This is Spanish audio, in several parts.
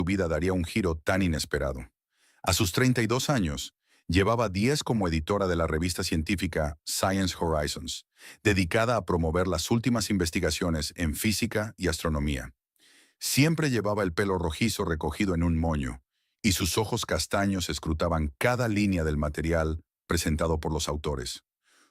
su vida daría un giro tan inesperado. A sus 32 años, llevaba 10 como editora de la revista científica Science Horizons, dedicada a promover las últimas investigaciones en física y astronomía. Siempre llevaba el pelo rojizo recogido en un moño, y sus ojos castaños escrutaban cada línea del material presentado por los autores.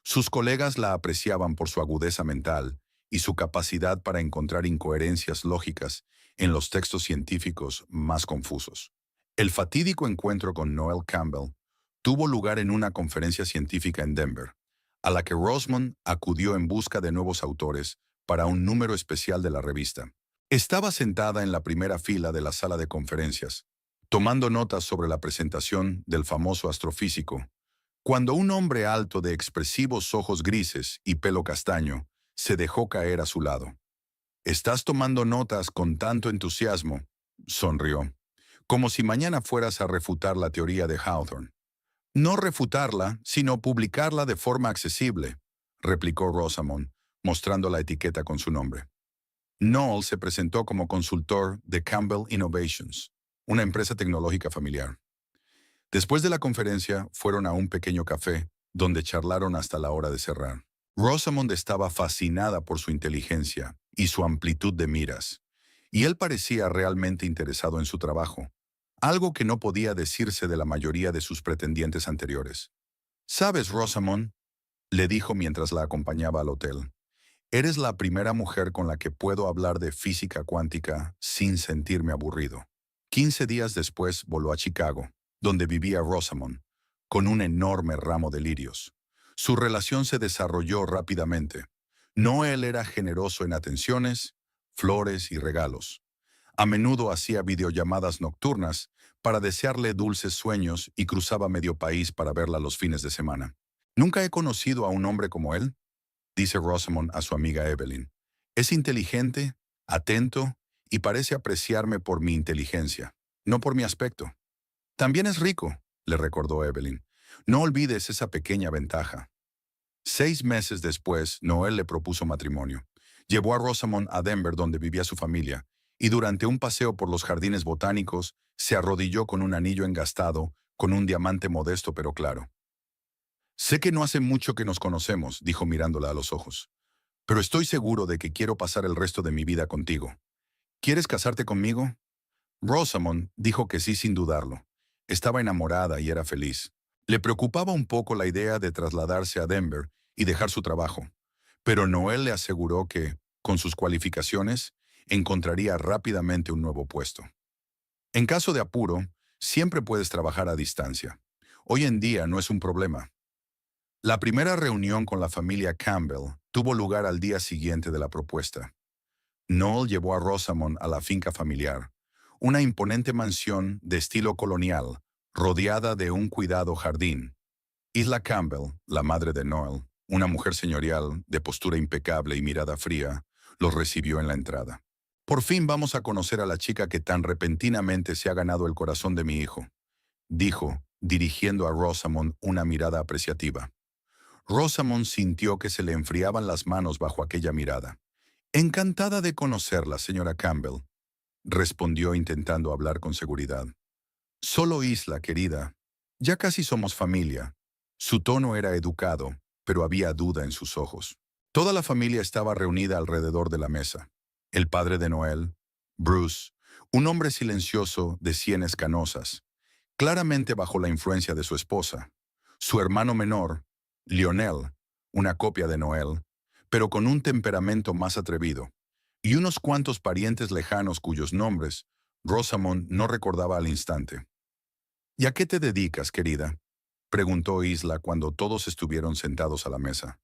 Sus colegas la apreciaban por su agudeza mental y su capacidad para encontrar incoherencias lógicas en los textos científicos más confusos. El fatídico encuentro con Noel Campbell tuvo lugar en una conferencia científica en Denver, a la que Rosamond acudió en busca de nuevos autores para un número especial de la revista. Estaba sentada en la primera fila de la sala de conferencias, tomando notas sobre la presentación del famoso astrofísico, cuando un hombre alto de expresivos ojos grises y pelo castaño se dejó caer a su lado. «¿Estás tomando notas con tanto entusiasmo?», sonrió, «como si mañana fueras a refutar la teoría de Hawthorne». «No refutarla, sino publicarla de forma accesible», replicó Rosamond, mostrando la etiqueta con su nombre. Noel se presentó como consultor de Campbell Innovations, una empresa tecnológica familiar. Después de la conferencia, fueron a un pequeño café, donde charlaron hasta la hora de cerrar. Rosamond estaba fascinada por su inteligencia y su amplitud de miras, y él parecía realmente interesado en su trabajo, algo que no podía decirse de la mayoría de sus pretendientes anteriores. «¿Sabes, Rosamond?», le dijo mientras la acompañaba al hotel, «eres la primera mujer con la que puedo hablar de física cuántica sin sentirme aburrido». 15 días después voló a Chicago, donde vivía Rosamond, con un enorme ramo de lirios. Su relación se desarrolló rápidamente. Noel era generoso en atenciones, flores y regalos. A menudo hacía videollamadas nocturnas para desearle dulces sueños y cruzaba medio país para verla los fines de semana. «Nunca he conocido a un hombre como él», dice Rosamond a su amiga Evelyn. «Es inteligente, atento y parece apreciarme por mi inteligencia, no por mi aspecto. También es rico», le recordó Evelyn. «No olvides esa pequeña ventaja». 6 meses después, Noel le propuso matrimonio. Llevó a Rosamond a Denver, donde vivía su familia, y durante un paseo por los jardines botánicos, se arrodilló con un anillo engastado, con un diamante modesto pero claro. «Sé que no hace mucho que nos conocemos», dijo mirándola a los ojos, «pero estoy seguro de que quiero pasar el resto de mi vida contigo. ¿Quieres casarte conmigo?». Rosamond dijo que sí sin dudarlo. Estaba enamorada y era feliz. Le preocupaba un poco la idea de trasladarse a Denver y dejar su trabajo, pero Noel le aseguró que, con sus cualificaciones, encontraría rápidamente un nuevo puesto. «En caso de apuro, siempre puedes trabajar a distancia. Hoy en día no es un problema». La primera reunión con la familia Campbell tuvo lugar al día siguiente de la propuesta. Noel llevó a Rosamond a la finca familiar, una imponente mansión de estilo colonial, rodeada de un cuidado jardín. Isla Campbell, la madre de Noel, una mujer señorial, de postura impecable y mirada fría, los recibió en la entrada. «Por fin vamos a conocer a la chica que tan repentinamente se ha ganado el corazón de mi hijo», dijo, dirigiendo a Rosamond una mirada apreciativa. Rosamond sintió que se le enfriaban las manos bajo aquella mirada. «Encantada de conocerla, señora Campbell», respondió intentando hablar con seguridad. «Solo Isla, querida. Ya casi somos familia». Su tono era educado, pero había duda en sus ojos. Toda la familia estaba reunida alrededor de la mesa. El padre de Noel, Bruce, un hombre silencioso de sienes canosas, claramente bajo la influencia de su esposa. Su hermano menor, Lionel, una copia de Noel, pero con un temperamento más atrevido, y unos cuantos parientes lejanos cuyos nombres Rosamond no recordaba al instante. «¿Y a qué te dedicas, querida?», preguntó Isla cuando todos estuvieron sentados a la mesa.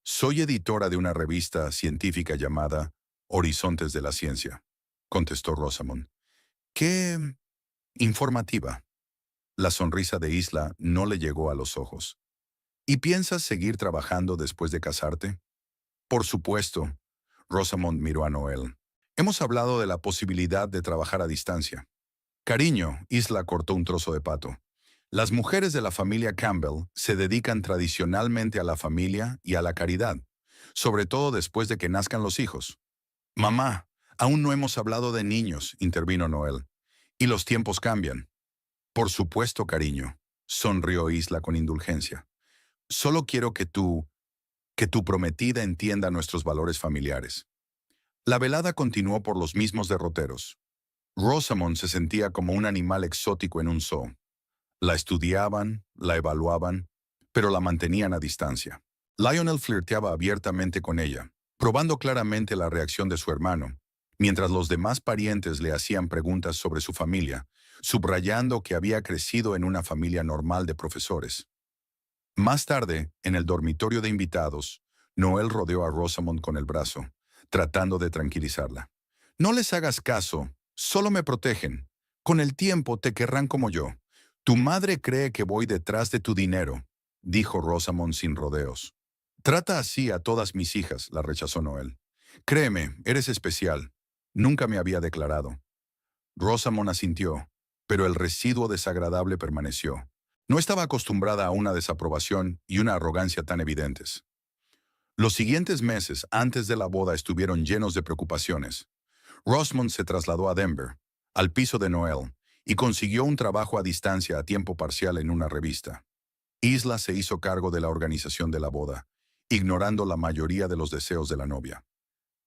«Soy editora de una revista científica llamada Horizontes de la Ciencia», contestó Rosamond. «¡Qué informativa!». La sonrisa de Isla no le llegó a los ojos. «¿Y piensas seguir trabajando después de casarte?». «Por supuesto», Rosamond miró a Noel. «Hemos hablado de la posibilidad de trabajar a distancia». «Cariño», Isla cortó un trozo de pato. «Las mujeres de la familia Campbell se dedican tradicionalmente a la familia y a la caridad, sobre todo después de que nazcan los hijos». «Mamá, aún no hemos hablado de niños», intervino Noel. Y los tiempos cambian. Por supuesto, cariño, sonrió Isla con indulgencia. Solo quiero que tu prometida entienda nuestros valores familiares. La velada continuó por los mismos derroteros. Rosamond se sentía como un animal exótico en un zoo. La estudiaban, la evaluaban, pero la mantenían a distancia. Lionel flirteaba abiertamente con ella, probando claramente la reacción de su hermano, mientras los demás parientes le hacían preguntas sobre su familia, subrayando que había crecido en una familia normal de profesores. Más tarde, en el dormitorio de invitados, Noel rodeó a Rosamond con el brazo, tratando de tranquilizarla. No les hagas caso, solo me protegen. Con el tiempo te querrán como yo. Tu madre cree que voy detrás de tu dinero, dijo Rosamond sin rodeos. Trata así a todas mis hijas, la rechazó Noel. Créeme, eres especial. Nunca me había declarado. Rosamond asintió, pero el residuo desagradable permaneció. No estaba acostumbrada a una desaprobación y una arrogancia tan evidentes. Los siguientes meses antes de la boda estuvieron llenos de preocupaciones. Rosamond se trasladó a Denver, al piso de Noel, y consiguió un trabajo a distancia a tiempo parcial en una revista. Isla se hizo cargo de la organización de la boda, ignorando la mayoría de los deseos de la novia.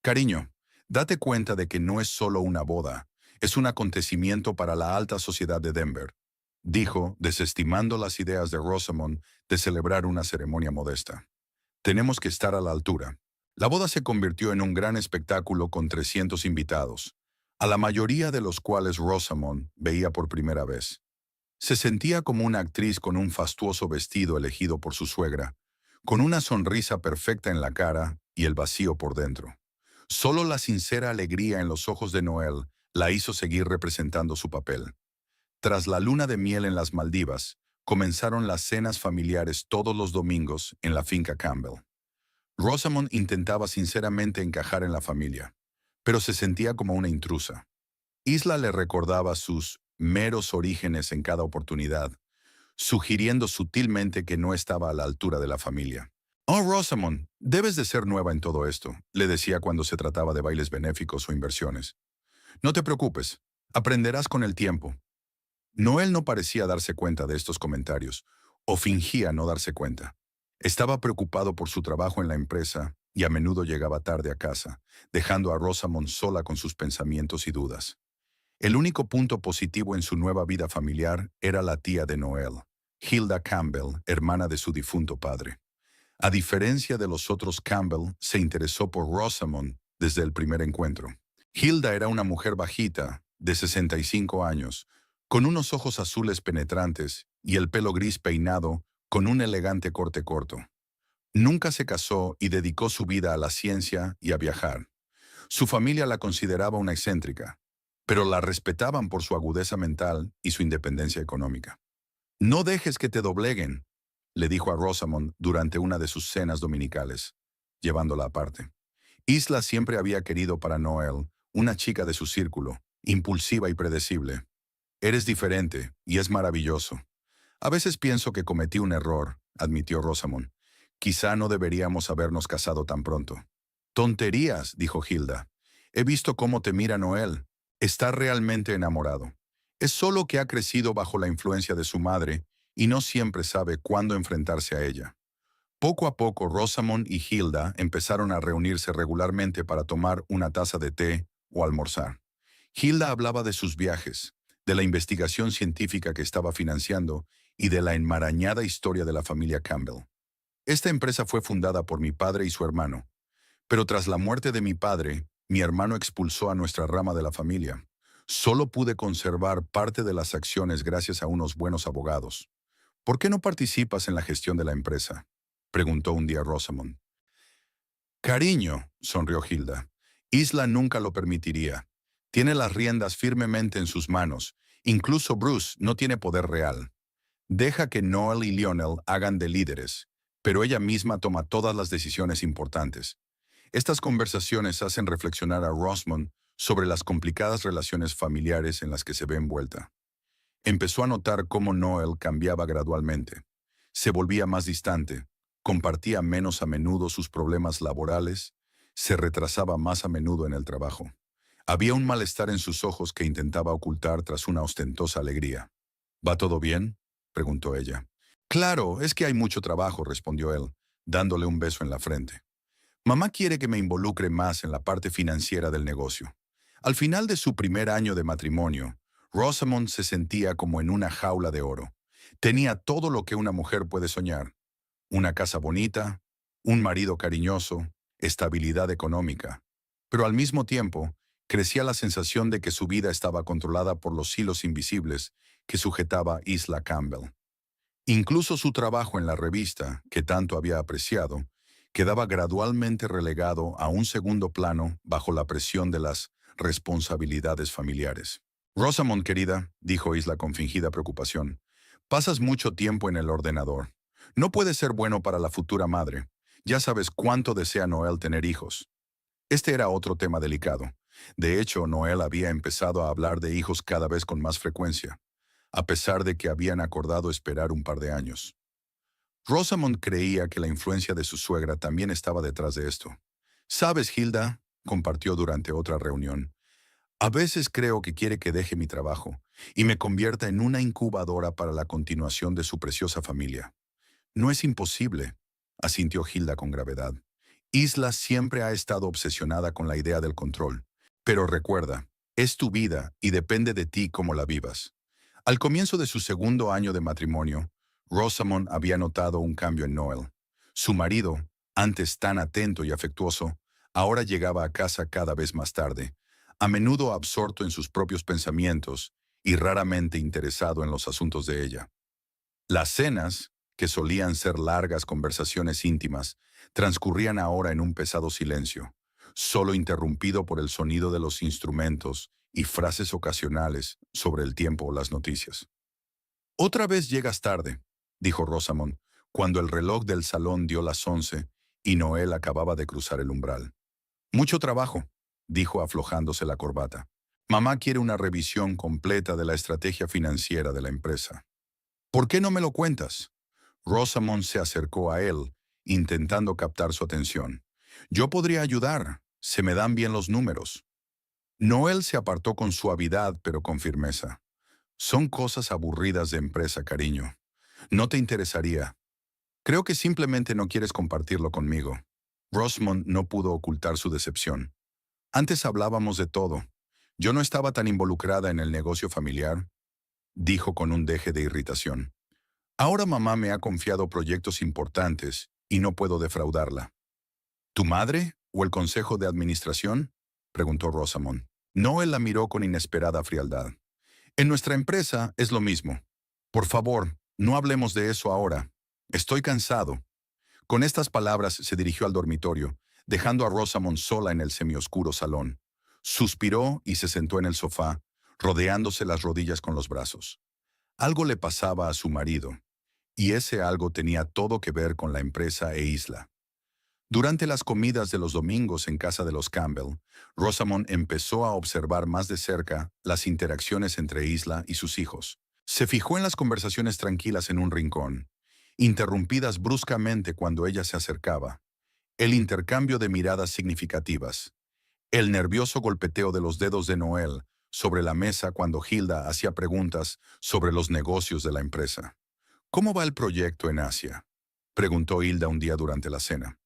Cariño, date cuenta de que no es solo una boda, es un acontecimiento para la alta sociedad de Denver, dijo, desestimando las ideas de Rosamond de celebrar una ceremonia modesta. Tenemos que estar a la altura. La boda se convirtió en un gran espectáculo con 300 invitados, a la mayoría de los cuales Rosamond veía por primera vez. Se sentía como una actriz con un fastuoso vestido elegido por su suegra, con una sonrisa perfecta en la cara y el vacío por dentro. Solo la sincera alegría en los ojos de Noel la hizo seguir representando su papel. Tras la luna de miel en las Maldivas, comenzaron las cenas familiares todos los domingos en la finca Campbell. Rosamond intentaba sinceramente encajar en la familia, pero se sentía como una intrusa. Isla le recordaba sus meros orígenes en cada oportunidad, sugiriendo sutilmente que no estaba a la altura de la familia. «Oh, Rosamond, debes de ser nueva en todo esto», le decía cuando se trataba de bailes benéficos o inversiones. «No te preocupes, aprenderás con el tiempo». Noel no parecía darse cuenta de estos comentarios, o fingía no darse cuenta. Estaba preocupado por su trabajo en la empresa y a menudo llegaba tarde a casa, dejando a Rosamond sola con sus pensamientos y dudas. El único punto positivo en su nueva vida familiar era la tía de Noel, Hilda Campbell, hermana de su difunto padre. A diferencia de los otros Campbell, se interesó por Rosamond desde el primer encuentro. Hilda era una mujer bajita, de 65 años, con unos ojos azules penetrantes y el pelo gris peinado con un elegante corte corto. Nunca se casó y dedicó su vida a la ciencia y a viajar. Su familia la consideraba una excéntrica, pero la respetaban por su agudeza mental y su independencia económica. «No dejes que te dobleguen», le dijo a Rosamond durante una de sus cenas dominicales, llevándola aparte. Isla siempre había querido para Noel una chica de su círculo, impulsiva y predecible. «Eres diferente, y es maravilloso. A veces pienso que cometí un error», admitió Rosamond. «Quizá no deberíamos habernos casado tan pronto». «Tonterías», dijo Hilda. «He visto cómo te mira Noel. Está realmente enamorado. Es solo que ha crecido bajo la influencia de su madre y no siempre sabe cuándo enfrentarse a ella». Poco a poco, Rosamond y Hilda empezaron a reunirse regularmente para tomar una taza de té o almorzar. Hilda hablaba de sus viajes, de la investigación científica que estaba financiando y de la enmarañada historia de la familia Campbell. «Esta empresa fue fundada por mi padre y su hermano, pero tras la muerte de mi padre, mi hermano expulsó a nuestra rama de la familia. Solo pude conservar parte de las acciones gracias a unos buenos abogados. ¿Por qué no participas en la gestión de la empresa?», preguntó un día Rosamond. «Cariño», sonrió Hilda, «Isla nunca lo permitiría. Tiene las riendas firmemente en sus manos. Incluso Bruce no tiene poder real. Deja que Noel y Lionel hagan de líderes, pero ella misma toma todas las decisiones importantes». Estas conversaciones hacen reflexionar a Rosamond sobre las complicadas relaciones familiares en las que se ve envuelta. Empezó a notar cómo Noel cambiaba gradualmente. Se volvía más distante, compartía menos a menudo sus problemas laborales, se retrasaba más a menudo en el trabajo. Había un malestar en sus ojos que intentaba ocultar tras una ostentosa alegría. ¿Va todo bien?, preguntó ella. Claro, es que hay mucho trabajo, respondió él, dándole un beso en la frente. Mamá quiere que me involucre más en la parte financiera del negocio. Al final de su primer año de matrimonio, Rosamond se sentía como en una jaula de oro. Tenía todo lo que una mujer puede soñar: una casa bonita, un marido cariñoso, estabilidad económica. Pero al mismo tiempo, crecía la sensación de que su vida estaba controlada por los hilos invisibles que sujetaba Isla Campbell. Incluso su trabajo en la revista, que tanto había apreciado, quedaba gradualmente relegado a un segundo plano bajo la presión de las responsabilidades familiares. Rosamond, querida, dijo Isla con fingida preocupación, pasas mucho tiempo en el ordenador. No puede ser bueno para la futura madre. Ya sabes cuánto desea Noel tener hijos. Este era otro tema delicado. De hecho, Noel había empezado a hablar de hijos cada vez con más frecuencia, a pesar de que habían acordado esperar un par de años. Rosamond creía que la influencia de su suegra también estaba detrás de esto. «Sabes, Hilda», compartió durante otra reunión, «a veces creo que quiere que deje mi trabajo y me convierta en una incubadora para la continuación de su preciosa familia». «No es imposible», asintió Hilda con gravedad. «Isla siempre ha estado obsesionada con la idea del control. Pero recuerda, es tu vida y depende de ti cómo la vivas». Al comienzo de su segundo año de matrimonio, Rosamond había notado un cambio en Noel. Su marido, antes tan atento y afectuoso, ahora llegaba a casa cada vez más tarde, a menudo absorto en sus propios pensamientos y raramente interesado en los asuntos de ella. Las cenas, que solían ser largas conversaciones íntimas, transcurrían ahora en un pesado silencio, solo interrumpido por el sonido de los instrumentos y frases ocasionales sobre el tiempo o las noticias. «Otra vez llegas tarde», dijo Rosamond, cuando el reloj del salón dio las 11 y Noel acababa de cruzar el umbral. «Mucho trabajo», dijo aflojándose la corbata. «Mamá quiere una revisión completa de la estrategia financiera de la empresa». «¿Por qué no me lo cuentas?». Rosamond se acercó a él, intentando captar su atención. «Yo podría ayudar. Se me dan bien los números». Noel se apartó con suavidad pero con firmeza. «Son cosas aburridas de empresa, cariño. No te interesaría. Creo que simplemente no quieres compartirlo conmigo». Rosamond no pudo ocultar su decepción. «Antes hablábamos de todo. Yo no estaba tan involucrada en el negocio familiar», dijo con un deje de irritación. «Ahora mamá me ha confiado proyectos importantes y no puedo defraudarla». «¿Tu madre o el consejo de administración?», preguntó Rosamond. Noel la miró con inesperada frialdad. «En nuestra empresa es lo mismo. Por favor, no hablemos de eso ahora. Estoy cansado». Con estas palabras se dirigió al dormitorio, dejando a Rosamond sola en el semioscuro salón. Suspiró y se sentó en el sofá, rodeándose las rodillas con los brazos. Algo le pasaba a su marido, y ese algo tenía todo que ver con la empresa e Isla. Durante las comidas de los domingos en casa de los Campbell, Rosamond empezó a observar más de cerca las interacciones entre Isla y sus hijos. Se fijó en las conversaciones tranquilas en un rincón, interrumpidas bruscamente cuando ella se acercaba, el intercambio de miradas significativas, el nervioso golpeteo de los dedos de Noel sobre la mesa cuando Hilda hacía preguntas sobre los negocios de la empresa. «¿Cómo va el proyecto en Asia?», preguntó Hilda un día durante la cena.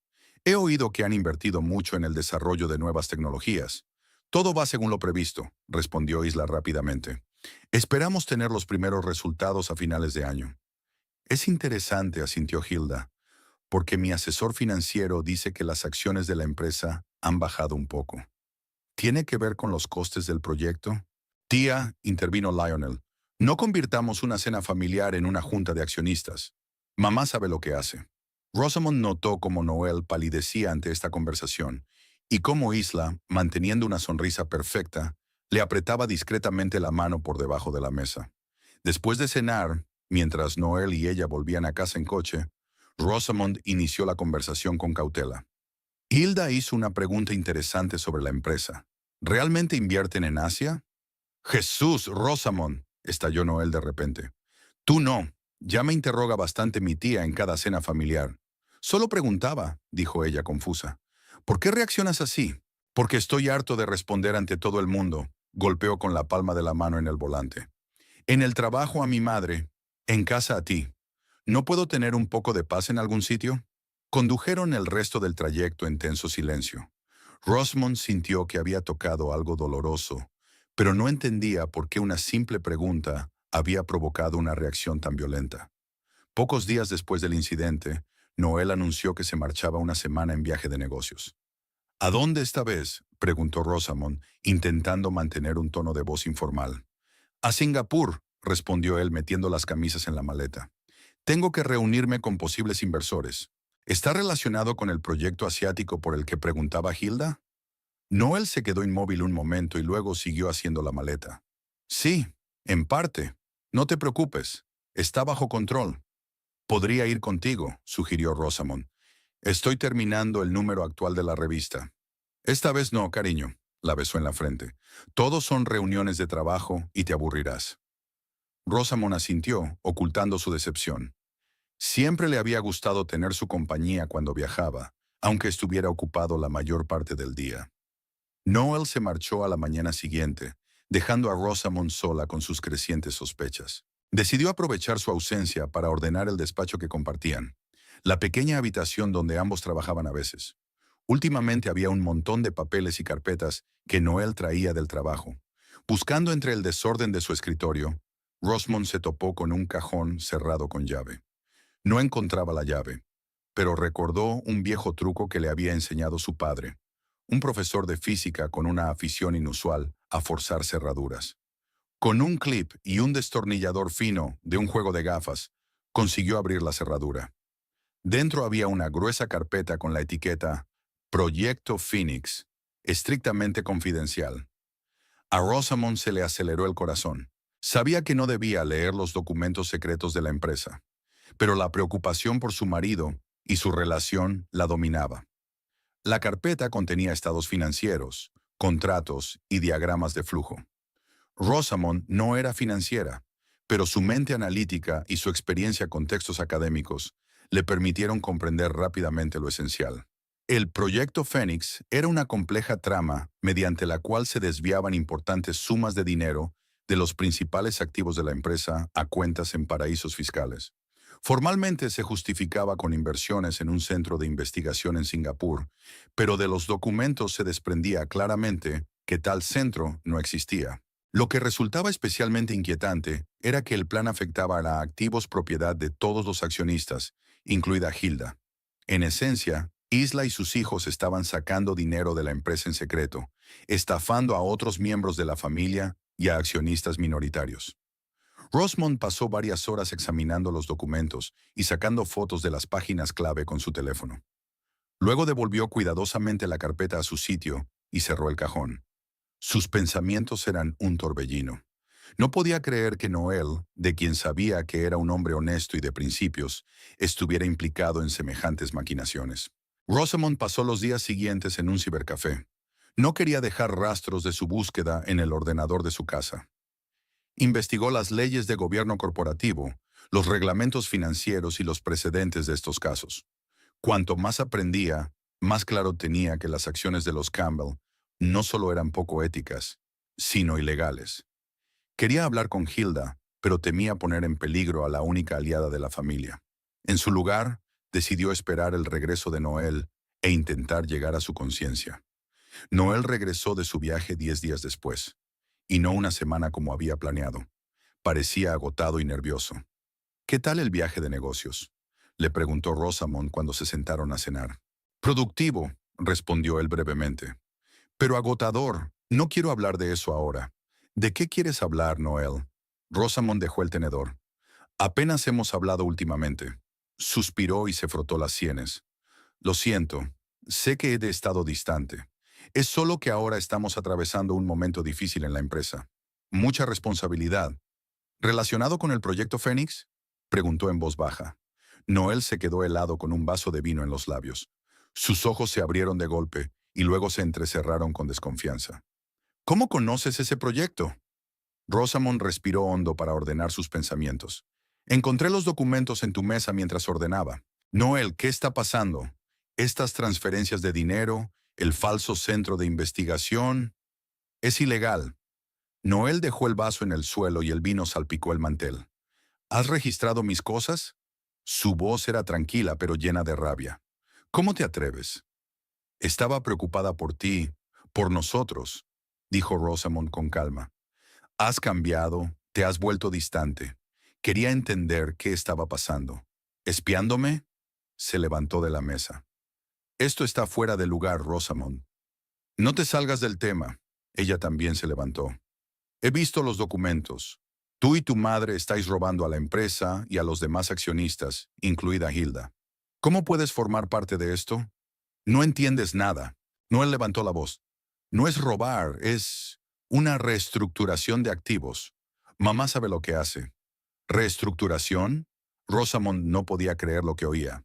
«He oído que han invertido mucho en el desarrollo de nuevas tecnologías». «Todo va según lo previsto», respondió Isla rápidamente. «Esperamos tener los primeros resultados a finales de año». «Es interesante», asintió Hilda, «porque mi asesor financiero dice que las acciones de la empresa han bajado un poco». «¿Tiene que ver con los costes del proyecto?». «Tía», intervino Lionel, «no convirtamos una cena familiar en una junta de accionistas. Mamá sabe lo que hace». Rosamond notó cómo Noel palidecía ante esta conversación y cómo Isla, manteniendo una sonrisa perfecta, le apretaba discretamente la mano por debajo de la mesa. Después de cenar, mientras Noel y ella volvían a casa en coche, Rosamond inició la conversación con cautela. Hilda hizo una pregunta interesante sobre la empresa. «¿Realmente invierten en Asia?». «Jesús, Rosamond», estalló Noel de repente. «Tú no. Ya me interroga bastante mi tía en cada cena familiar». «Solo preguntaba», dijo ella confusa. «¿Por qué reaccionas así?». Porque estoy harto de responder ante todo el mundo, golpeó con la palma de la mano en el volante. En el trabajo a mi madre, en casa a ti. ¿No puedo tener un poco de paz en algún sitio? Condujeron el resto del trayecto en tenso silencio. Rosamond sintió que había tocado algo doloroso, pero no entendía por qué una simple pregunta había provocado una reacción tan violenta. Pocos días después del incidente, Noel anunció que se marchaba una semana en viaje de negocios. ¿A dónde esta vez?, preguntó Rosamond, intentando mantener un tono de voz informal. A Singapur, respondió él metiendo las camisas en la maleta. Tengo que reunirme con posibles inversores. ¿Está relacionado con el proyecto asiático por el que preguntaba Hilda? Noel se quedó inmóvil un momento y luego siguió haciendo la maleta. Sí, en parte. No te preocupes. Está bajo control. Podría ir contigo, sugirió Rosamond. Estoy terminando el número actual de la revista. Esta vez no, cariño, la besó en la frente. Todos son reuniones de trabajo y te aburrirás. Rosamond asintió, ocultando su decepción. Siempre le había gustado tener su compañía cuando viajaba, aunque estuviera ocupado la mayor parte del día. Noel se marchó a la mañana siguiente, dejando a Rosamond sola con sus crecientes sospechas. Decidió aprovechar su ausencia para ordenar el despacho que compartían, la pequeña habitación donde ambos trabajaban a veces. Últimamente había un montón de papeles y carpetas que Noel traía del trabajo. Buscando entre el desorden de su escritorio, Rosamond se topó con un cajón cerrado con llave. No encontraba la llave, pero recordó un viejo truco que le había enseñado su padre, un profesor de física con una afición inusual a forzar cerraduras. Con un clip y un destornillador fino de un juego de gafas, consiguió abrir la cerradura. Dentro había una gruesa carpeta con la etiqueta Proyecto Phoenix, estrictamente confidencial. A Rosamond se le aceleró el corazón. Sabía que no debía leer los documentos secretos de la empresa, pero la preocupación por su marido y su relación la dominaba. La carpeta contenía estados financieros, contratos y diagramas de flujo. Rosamond no era financiera, pero su mente analítica y su experiencia con textos académicos le permitieron comprender rápidamente lo esencial. El proyecto Fénix era una compleja trama mediante la cual se desviaban importantes sumas de dinero de los principales activos de la empresa a cuentas en paraísos fiscales. Formalmente se justificaba con inversiones en un centro de investigación en Singapur, pero de los documentos se desprendía claramente que tal centro no existía. Lo que resultaba especialmente inquietante era que el plan afectaba a la activos propiedad de todos los accionistas, incluida Hilda. En esencia, Isla y sus hijos estaban sacando dinero de la empresa en secreto, estafando a otros miembros de la familia y a accionistas minoritarios. Rosamond pasó varias horas examinando los documentos y sacando fotos de las páginas clave con su teléfono. Luego devolvió cuidadosamente la carpeta a su sitio y cerró el cajón. Sus pensamientos eran un torbellino. No podía creer que Noel, de quien sabía que era un hombre honesto y de principios, estuviera implicado en semejantes maquinaciones. Rosamond pasó los días siguientes en un cibercafé. No quería dejar rastros de su búsqueda en el ordenador de su casa. Investigó las leyes de gobierno corporativo, los reglamentos financieros y los precedentes de estos casos. Cuanto más aprendía, más claro tenía que las acciones de los Campbell no solo eran poco éticas, sino ilegales. Quería hablar con Hilda, pero temía poner en peligro a la única aliada de la familia. En su lugar, decidió esperar el regreso de Noel e intentar llegar a su conciencia. Noel regresó de su viaje 10 días después, y no una semana como había planeado. Parecía agotado y nervioso. ¿Qué tal el viaje de negocios?, le preguntó Rosamond cuando se sentaron a cenar. Productivo, respondió él brevemente. Pero agotador, no quiero hablar de eso ahora. ¿De qué quieres hablar, Noel? Rosamond dejó el tenedor. Apenas hemos hablado últimamente. Suspiró y se frotó las sienes. Lo siento, sé que he estado distante. Es solo que ahora estamos atravesando un momento difícil en la empresa. Mucha responsabilidad. ¿Relacionado con el proyecto Fénix?, preguntó en voz baja. Noel se quedó helado con un vaso de vino en los labios. Sus ojos se abrieron de golpe y luego se entrecerraron con desconfianza. ¿Cómo conoces ese proyecto? Rosamond respiró hondo para ordenar sus pensamientos. Encontré los documentos en tu mesa mientras ordenaba. Noel, ¿qué está pasando? Estas transferencias de dinero, El falso centro de investigación es ilegal. Noel dejó el vaso en el suelo y el vino salpicó el mantel. ¿Has registrado mis cosas? Su voz era tranquila pero llena de rabia. ¿Cómo te atreves? Estaba preocupada por ti, por nosotros, dijo Rosamond con calma. Has cambiado, te has vuelto distante. Quería entender qué estaba pasando. ¿Espiándome? Se levantó de la mesa. Esto está fuera de lugar, Rosamond. No te salgas del tema. Ella también se levantó. He visto los documentos. Tú y tu madre estáis robando a la empresa y a los demás accionistas, incluida Hilda. ¿Cómo puedes formar parte de esto? No entiendes nada. Noel levantó la voz. No es robar, es una reestructuración de activos. Mamá sabe lo que hace. ¿Reestructuración? Rosamond no podía creer lo que oía.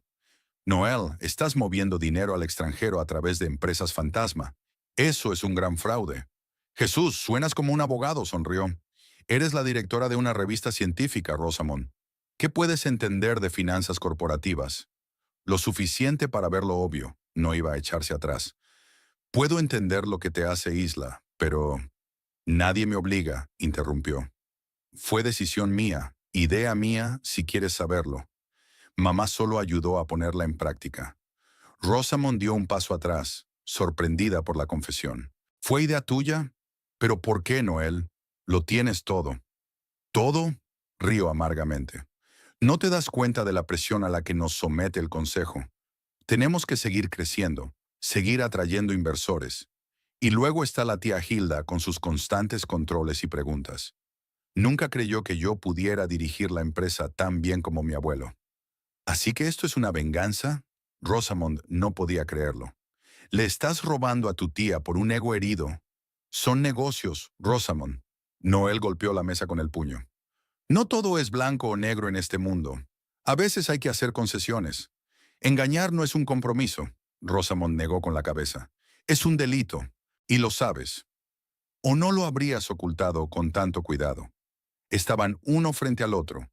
Noel, estás moviendo dinero al extranjero a través de empresas fantasma. Eso es un gran fraude. Jesús, suenas como un abogado, sonrió. Eres la directora de una revista científica, Rosamond. ¿Qué puedes entender de finanzas corporativas? Lo suficiente para ver lo obvio. No iba a echarse atrás. Puedo entender lo que te hace Isla, pero nadie me obliga, interrumpió. Fue decisión mía, idea mía, si quieres saberlo. Mamá solo ayudó a ponerla en práctica. Rosamond dio un paso atrás, sorprendida por la confesión. ¿Fue idea tuya? ¿Pero por qué, Noel? Lo tienes todo. ¿Todo? Río amargamente. ¿No te das cuenta de la presión a la que nos somete el Consejo? Tenemos que seguir creciendo, seguir atrayendo inversores. Y luego está la tía Hilda con sus constantes controles y preguntas. Nunca creyó que yo pudiera dirigir la empresa tan bien como mi abuelo. ¿Así que esto es una venganza? Rosamond no podía creerlo. Le estás robando a tu tía por un ego herido. Son negocios, Rosamond. Noel golpeó la mesa con el puño. No todo es blanco o negro en este mundo. A veces hay que hacer concesiones. Engañar no es un compromiso, Rosamond negó con la cabeza. Es un delito, y lo sabes. ¿O no lo habrías ocultado con tanto cuidado? Estaban uno frente al otro,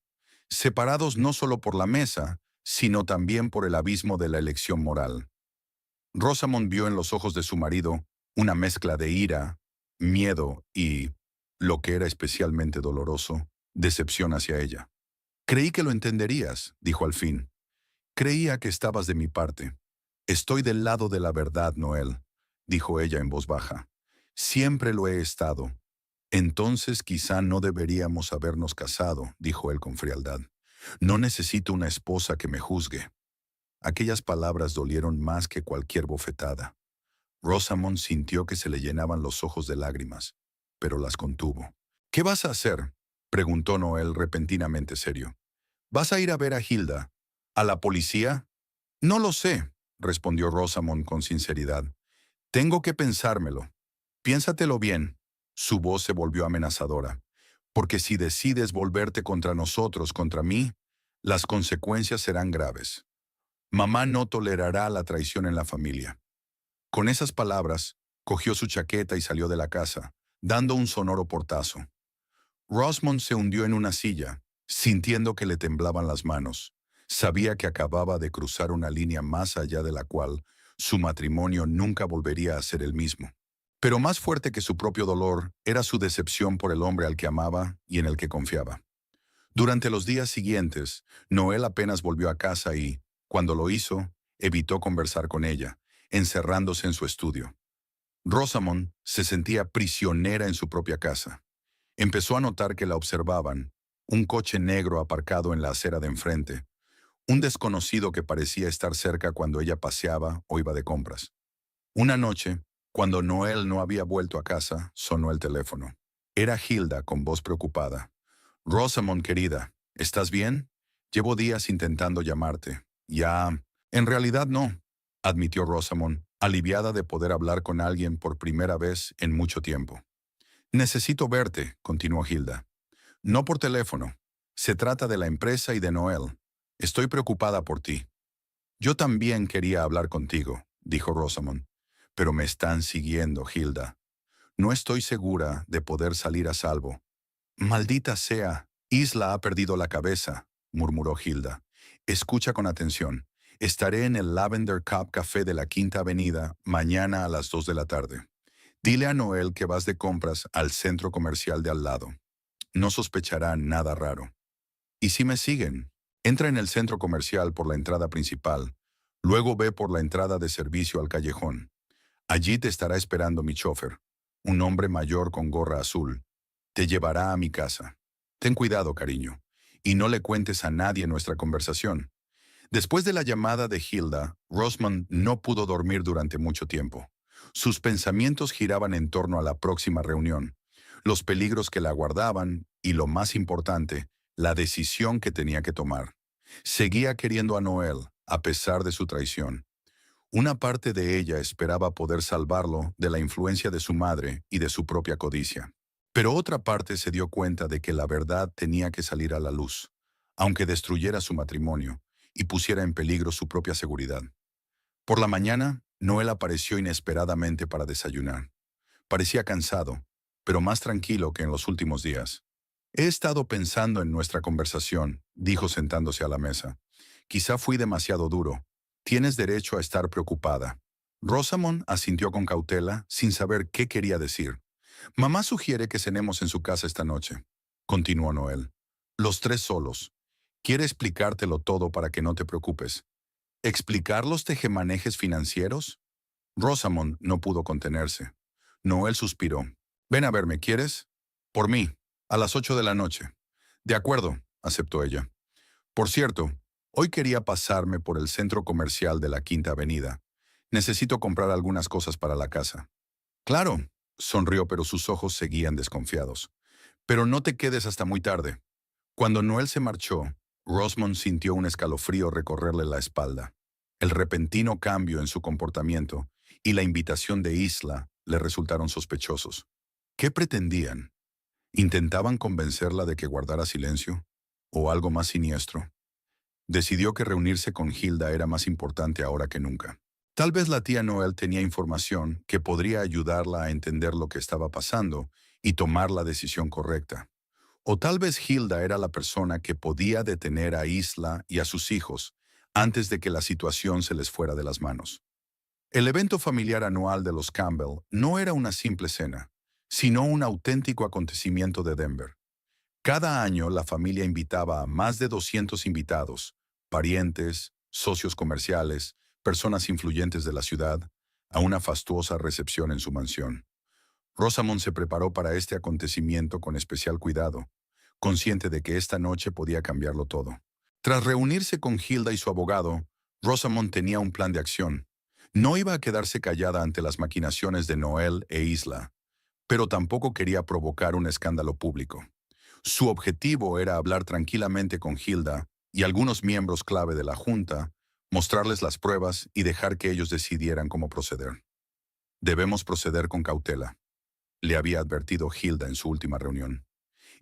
separados no solo por la mesa, sino también por el abismo de la elección moral. Rosamond vio en los ojos de su marido una mezcla de ira, miedo y, lo que era especialmente doloroso, decepción hacia ella. Creí que lo entenderías, dijo al fin. Creía que estabas de mi parte. Estoy del lado de la verdad, Noel, dijo ella en voz baja. Siempre lo he estado. Entonces quizá no deberíamos habernos casado, dijo él con frialdad. No necesito una esposa que me juzgue. Aquellas palabras dolieron más que cualquier bofetada. Rosamond sintió que se le llenaban los ojos de lágrimas, pero las contuvo. ¿Qué vas a hacer? Preguntó Noel repentinamente serio. ¿Vas a ir a ver a Hilda? ¿A la policía? No lo sé, respondió Rosamond con sinceridad. Tengo que pensármelo. Piénsatelo bien. Su voz se volvió amenazadora. Porque si decides volverte contra nosotros, contra mí, las consecuencias serán graves. Mamá no tolerará la traición en la familia. Con esas palabras, cogió su chaqueta y salió de la casa, dando un sonoro portazo. Rosamond se hundió en una silla, sintiendo que le temblaban las manos. Sabía que acababa de cruzar una línea más allá de la cual su matrimonio nunca volvería a ser el mismo. Pero más fuerte que su propio dolor era su decepción por el hombre al que amaba y en el que confiaba. Durante los días siguientes, Noel apenas volvió a casa y, cuando lo hizo, evitó conversar con ella, encerrándose en su estudio. Rosamond se sentía prisionera en su propia casa. Empezó a notar que la observaban, un coche negro aparcado en la acera de enfrente, un desconocido que parecía estar cerca cuando ella paseaba o iba de compras. Una noche, cuando Noel no había vuelto a casa, sonó el teléfono. Era Hilda con voz preocupada. Rosamond, querida, ¿estás bien? Llevo días intentando llamarte. Ya, en realidad no, admitió Rosamond, aliviada de poder hablar con alguien por primera vez en mucho tiempo. Necesito verte, continuó Hilda. No por teléfono. Se trata de la empresa y de Noel. Estoy preocupada por ti. Yo también quería hablar contigo, dijo Rosamond. Pero me están siguiendo, Hilda. No estoy segura de poder salir a salvo. Maldita sea, Isla ha perdido la cabeza, murmuró Hilda. Escucha con atención. Estaré en el Lavender Cup Café de la Quinta Avenida mañana a las 2 de la tarde. Dile a Noel que vas de compras al centro comercial de al lado. No sospechará nada raro. ¿Y si me siguen? Entra en el centro comercial por la entrada principal. Luego ve por la entrada de servicio al callejón. Allí te estará esperando mi chofer, un hombre mayor con gorra azul. Te llevará a mi casa. Ten cuidado, cariño, y no le cuentes a nadie nuestra conversación. Después de la llamada de Hilda, Rosamond no pudo dormir durante mucho tiempo. Sus pensamientos giraban en torno a la próxima reunión, los peligros que la aguardaban y, lo más importante, la decisión que tenía que tomar. Seguía queriendo a Noel, a pesar de su traición. Una parte de ella esperaba poder salvarlo de la influencia de su madre y de su propia codicia. Pero otra parte se dio cuenta de que la verdad tenía que salir a la luz, aunque destruyera su matrimonio y pusiera en peligro su propia seguridad. Por la mañana, Noel apareció inesperadamente para desayunar. Parecía cansado, pero más tranquilo que en los últimos días. He estado pensando en nuestra conversación, dijo sentándose a la mesa. Quizá fui demasiado duro. Tienes derecho a estar preocupada. Rosamond asintió con cautela, sin saber qué quería decir. Mamá sugiere que cenemos en su casa esta noche, continuó Noel. Los tres solos. Quiere explicártelo todo para que no te preocupes. ¿Explicar los tejemanejes financieros? Rosamond no pudo contenerse. Noel suspiró. Ven a verme, ¿quieres? Por mí, a las 8 de la noche. De acuerdo, aceptó ella. Por cierto, hoy quería pasarme por el centro comercial de la Quinta Avenida. Necesito comprar algunas cosas para la casa. Claro, sonrió, pero sus ojos seguían desconfiados. Pero no te quedes hasta muy tarde. Cuando Noel se marchó, Rosamond sintió un escalofrío recorrerle la espalda. El repentino cambio en su comportamiento y la invitación de Isla le resultaron sospechosos. ¿Qué pretendían? ¿Intentaban convencerla de que guardara silencio? ¿O algo más siniestro? Decidió que reunirse con Hilda era más importante ahora que nunca. Tal vez la tía Noel tenía información que podría ayudarla a entender lo que estaba pasando y tomar la decisión correcta. O tal vez Hilda era la persona que podía detener a Isla y a sus hijos antes de que la situación se les fuera de las manos. El evento familiar anual de los Campbell no era una simple cena, sino un auténtico acontecimiento de Denver. Cada año la familia invitaba a más de 200 invitados, parientes, socios comerciales, personas influyentes de la ciudad, a una fastuosa recepción en su mansión. Rosamond se preparó para este acontecimiento con especial cuidado, consciente de que esta noche podía cambiarlo todo. Tras reunirse con Hilda y su abogado, Rosamond tenía un plan de acción. No iba a quedarse callada ante las maquinaciones de Noel e Isla, pero tampoco quería provocar un escándalo público. Su objetivo era hablar tranquilamente con Hilda y algunos miembros clave de la Junta, mostrarles las pruebas y dejar que ellos decidieran cómo proceder. Debemos proceder con cautela, le había advertido Hilda en su última reunión.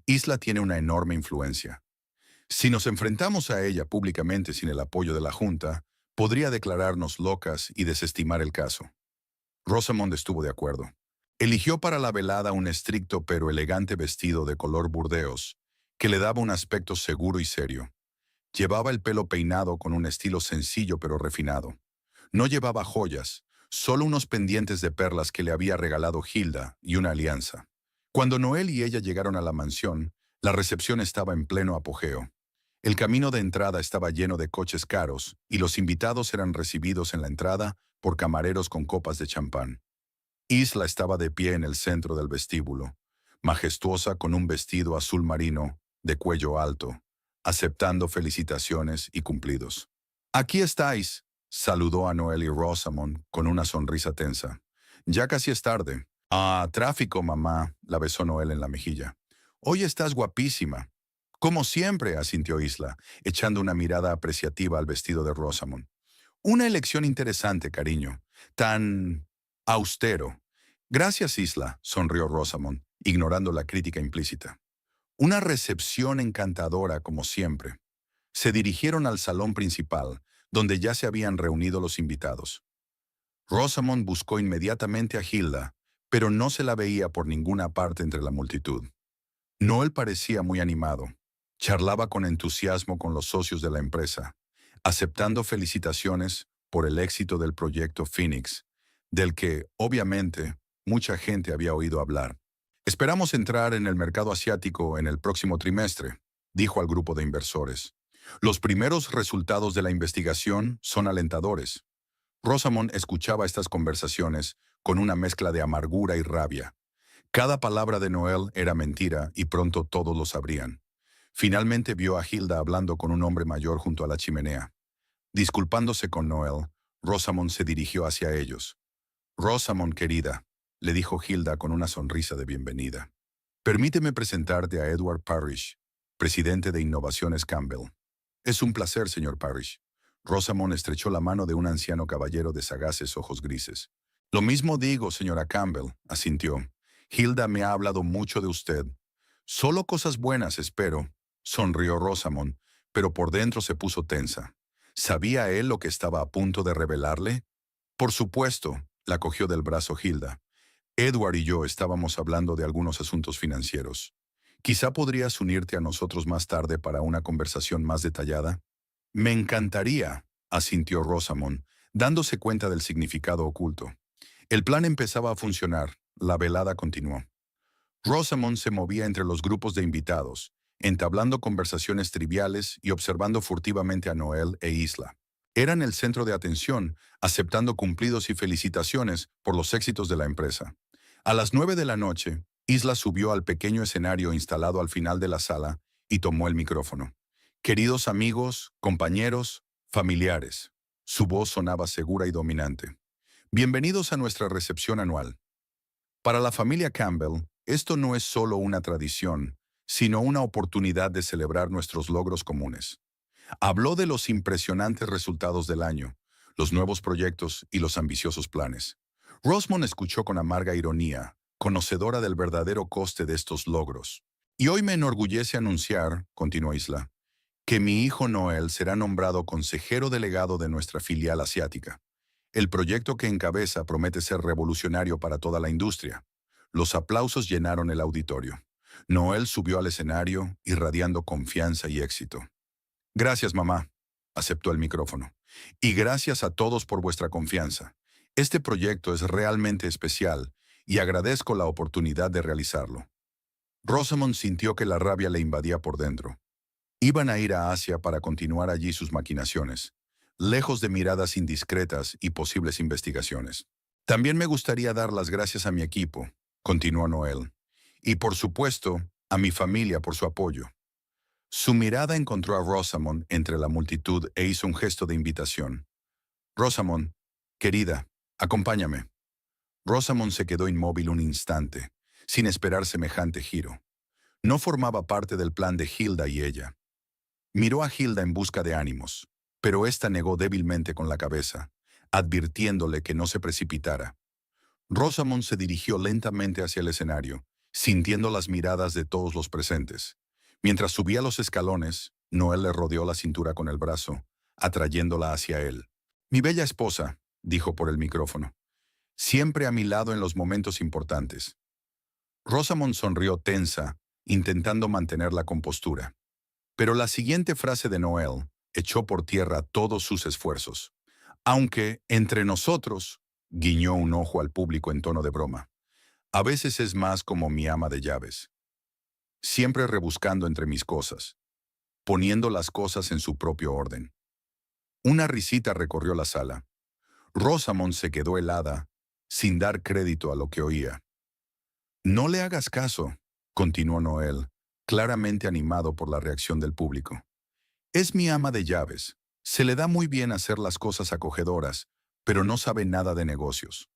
Isla tiene una enorme influencia. Si nos enfrentamos a ella públicamente sin el apoyo de la Junta, podría declararnos locas y desestimar el caso. Rosamond estuvo de acuerdo. Eligió para la velada un estricto pero elegante vestido de color burdeos, que le daba un aspecto seguro y serio. Llevaba el pelo peinado con un estilo sencillo pero refinado. No llevaba joyas, solo unos pendientes de perlas que le había regalado Hilda y una alianza. Cuando Noel y ella llegaron a la mansión, la recepción estaba en pleno apogeo. El camino de entrada estaba lleno de coches caros y los invitados eran recibidos en la entrada por camareros con copas de champán. Isla estaba de pie en el centro del vestíbulo, majestuosa con un vestido azul marino de cuello alto, aceptando felicitaciones y cumplidos. «Aquí estáis», saludó a Noel y Rosamond con una sonrisa tensa. «Ya casi es tarde». «Ah, tráfico, mamá», la besó Noel en la mejilla. «Hoy estás guapísima». «Como siempre», asintió Isla, echando una mirada apreciativa al vestido de Rosamond. «Una elección interesante, cariño. Tan austero». «Gracias, Isla», sonrió Rosamond, ignorando la crítica implícita. Una recepción encantadora como siempre. Se dirigieron al salón principal, donde ya se habían reunido los invitados. Rosamond buscó inmediatamente a Hilda, pero no se la veía por ninguna parte entre la multitud. Noel parecía muy animado. Charlaba con entusiasmo con los socios de la empresa. aceptando felicitaciones por el éxito del proyecto Phoenix, del que, obviamente, mucha gente había oído hablar. Esperamos entrar en el mercado asiático en el próximo trimestre, dijo al grupo de inversores. Los primeros resultados de la investigación son alentadores. Rosamond escuchaba estas conversaciones con una mezcla de amargura y rabia. Cada palabra de Noel era mentira y pronto todos lo sabrían. Finalmente vio a Hilda hablando con un hombre mayor junto a la chimenea. Disculpándose con Noel, Rosamond se dirigió hacia ellos. Rosamond, querida, le dijo Hilda con una sonrisa de bienvenida. Permíteme presentarte a Edward Parrish, presidente de Innovaciones Campbell. Es un placer, señor Parrish. Rosamond estrechó la mano de un anciano caballero de sagaces ojos grises. Lo mismo digo, señora Campbell, asintió. Hilda me ha hablado mucho de usted. Solo cosas buenas, espero, sonrió Rosamond, pero por dentro se puso tensa. ¿Sabía él lo que estaba a punto de revelarle? Por supuesto, la cogió del brazo Hilda. Edward y yo estábamos hablando de algunos asuntos financieros. Quizá podrías unirte a nosotros más tarde para una conversación más detallada. Me encantaría, asintió Rosamond, dándose cuenta del significado oculto. El plan empezaba a funcionar. La velada continuó. Rosamond se movía entre los grupos de invitados, entablando conversaciones triviales y observando furtivamente a Noel e Isla. Eran el centro de atención, aceptando cumplidos y felicitaciones por los éxitos de la empresa. A las 9 de la noche, Isla subió al pequeño escenario instalado al final de la sala y tomó el micrófono. Queridos amigos, compañeros, familiares. Su voz sonaba segura y dominante. Bienvenidos a nuestra recepción anual. Para la familia Campbell, esto no es solo una tradición, sino una oportunidad de celebrar nuestros logros comunes. Habló de los impresionantes resultados del año, los nuevos proyectos y los ambiciosos planes. Rosamond escuchó con amarga ironía, conocedora del verdadero coste de estos logros. Y hoy me enorgullece anunciar, continuó Isla, que mi hijo Noel será nombrado consejero delegado de nuestra filial asiática. El proyecto que encabeza promete ser revolucionario para toda la industria. Los aplausos llenaron el auditorio. Noel subió al escenario, irradiando confianza y éxito. Gracias, mamá, aceptó el micrófono. Y gracias a todos por vuestra confianza. Este proyecto es realmente especial y agradezco la oportunidad de realizarlo. Rosamond sintió que la rabia le invadía por dentro. Iban a ir a Asia para continuar allí sus maquinaciones, lejos de miradas indiscretas y posibles investigaciones. También me gustaría dar las gracias a mi equipo, continuó Noel, y por supuesto, a mi familia por su apoyo. Su mirada encontró a Rosamond entre la multitud e hizo un gesto de invitación. Rosamond, querida, acompáñame. Rosamond se quedó inmóvil un instante, sin esperar semejante giro. No formaba parte del plan de Hilda y ella. Miró a Hilda en busca de ánimos, pero ésta negó débilmente con la cabeza, advirtiéndole que no se precipitara. Rosamond se dirigió lentamente hacia el escenario, sintiendo las miradas de todos los presentes. Mientras subía los escalones, Noel le rodeó la cintura con el brazo, atrayéndola hacia él. «Mi bella esposa», dijo por el micrófono, «siempre a mi lado en los momentos importantes». Rosamond sonrió tensa, intentando mantener la compostura. Pero la siguiente frase de Noel echó por tierra todos sus esfuerzos. Aunque, entre nosotros, guiñó un ojo al público en tono de broma, a veces es más como mi ama de llaves. Siempre rebuscando entre mis cosas, poniendo las cosas en su propio orden. Una risita recorrió la sala. Rosamond se quedó helada, sin dar crédito a lo que oía. No le hagas caso, continuó Noel, claramente animado por la reacción del público. Es mi ama de llaves. Se le da muy bien hacer las cosas acogedoras, pero no sabe nada de negocios.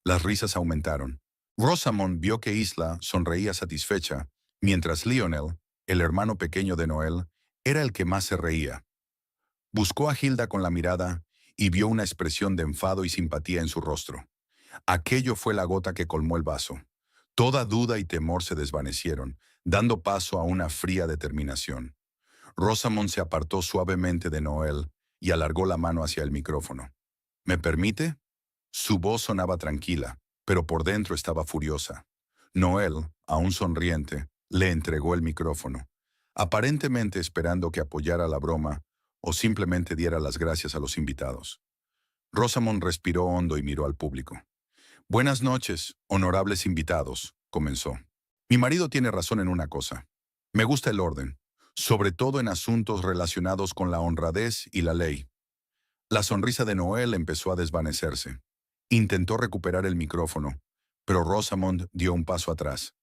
Las risas aumentaron. Rosamond vio que Isla sonreía satisfecha, mientras Lionel, el hermano pequeño de Noel, era el que más se reía. Buscó a Hilda con la mirada y vio una expresión de enfado y simpatía en su rostro. Aquello fue la gota que colmó el vaso. Toda duda y temor se desvanecieron, dando paso a una fría determinación. Rosamond se apartó suavemente de Noel y alargó la mano hacia el micrófono. ¿Me permite? Su voz sonaba tranquila, pero por dentro estaba furiosa. Noel, aún sonriente, le entregó el micrófono. Aparentemente esperando que apoyara la broma, o simplemente diera las gracias a los invitados. Rosamond respiró hondo y miró al público. Buenas noches, honorables invitados, comenzó. Mi marido tiene razón en una cosa. Me gusta el orden, sobre todo en asuntos relacionados con la honradez y la ley. La sonrisa de Noel empezó a desvanecerse. Intentó recuperar el micrófono, pero Rosamond dio un paso atrás.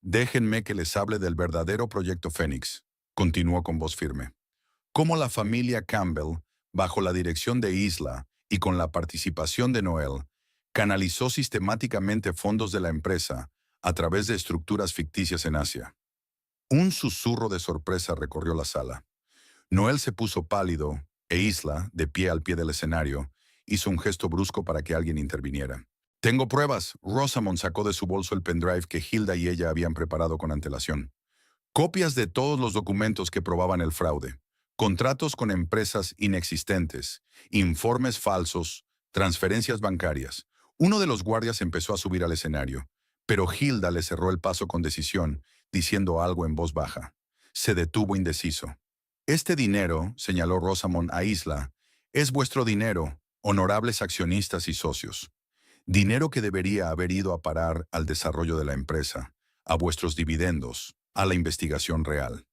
Déjenme que les hable del verdadero proyecto Fénix, continuó con voz firme. Cómo la familia Campbell, bajo la dirección de Isla y con la participación de Noel, canalizó sistemáticamente fondos de la empresa a través de estructuras ficticias en Asia. Un susurro de sorpresa recorrió la sala. Noel se puso pálido e Isla, de pie al pie del escenario, hizo un gesto brusco para que alguien interviniera. Tengo pruebas. Rosamond sacó de su bolso el pendrive que Hilda y ella habían preparado con antelación. Copias de todos los documentos que probaban el fraude. Contratos con empresas inexistentes, informes falsos, transferencias bancarias. Uno de los guardias empezó a subir al escenario, pero Hilda le cerró el paso con decisión, diciendo algo en voz baja. Se detuvo indeciso. Este dinero, señaló Rosamond a Isla, es vuestro dinero, honorables accionistas y socios. Dinero que debería haber ido a parar al desarrollo de la empresa, a vuestros dividendos, a la investigación real.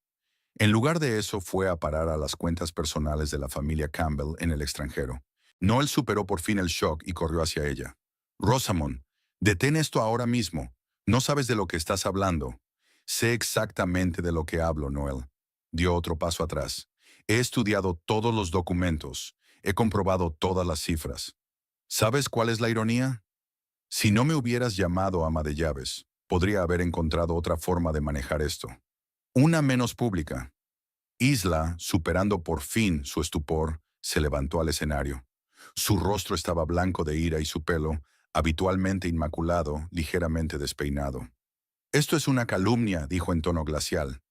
En lugar de eso, fue a parar a las cuentas personales de la familia Campbell en el extranjero. Noel superó por fin el shock y corrió hacia ella. Rosamond, detén esto ahora mismo. No sabes de lo que estás hablando. Sé exactamente de lo que hablo, Noel. Dio otro paso atrás. He estudiado todos los documentos. He comprobado todas las cifras. ¿Sabes cuál es la ironía? Si no me hubieras llamado ama de llaves, podría haber encontrado otra forma de manejar esto. Una menos pública. Isla, superando por fin su estupor, se levantó al escenario. Su rostro estaba blanco de ira y su pelo, habitualmente inmaculado, ligeramente despeinado. Esto es una calumnia, dijo en tono glacial.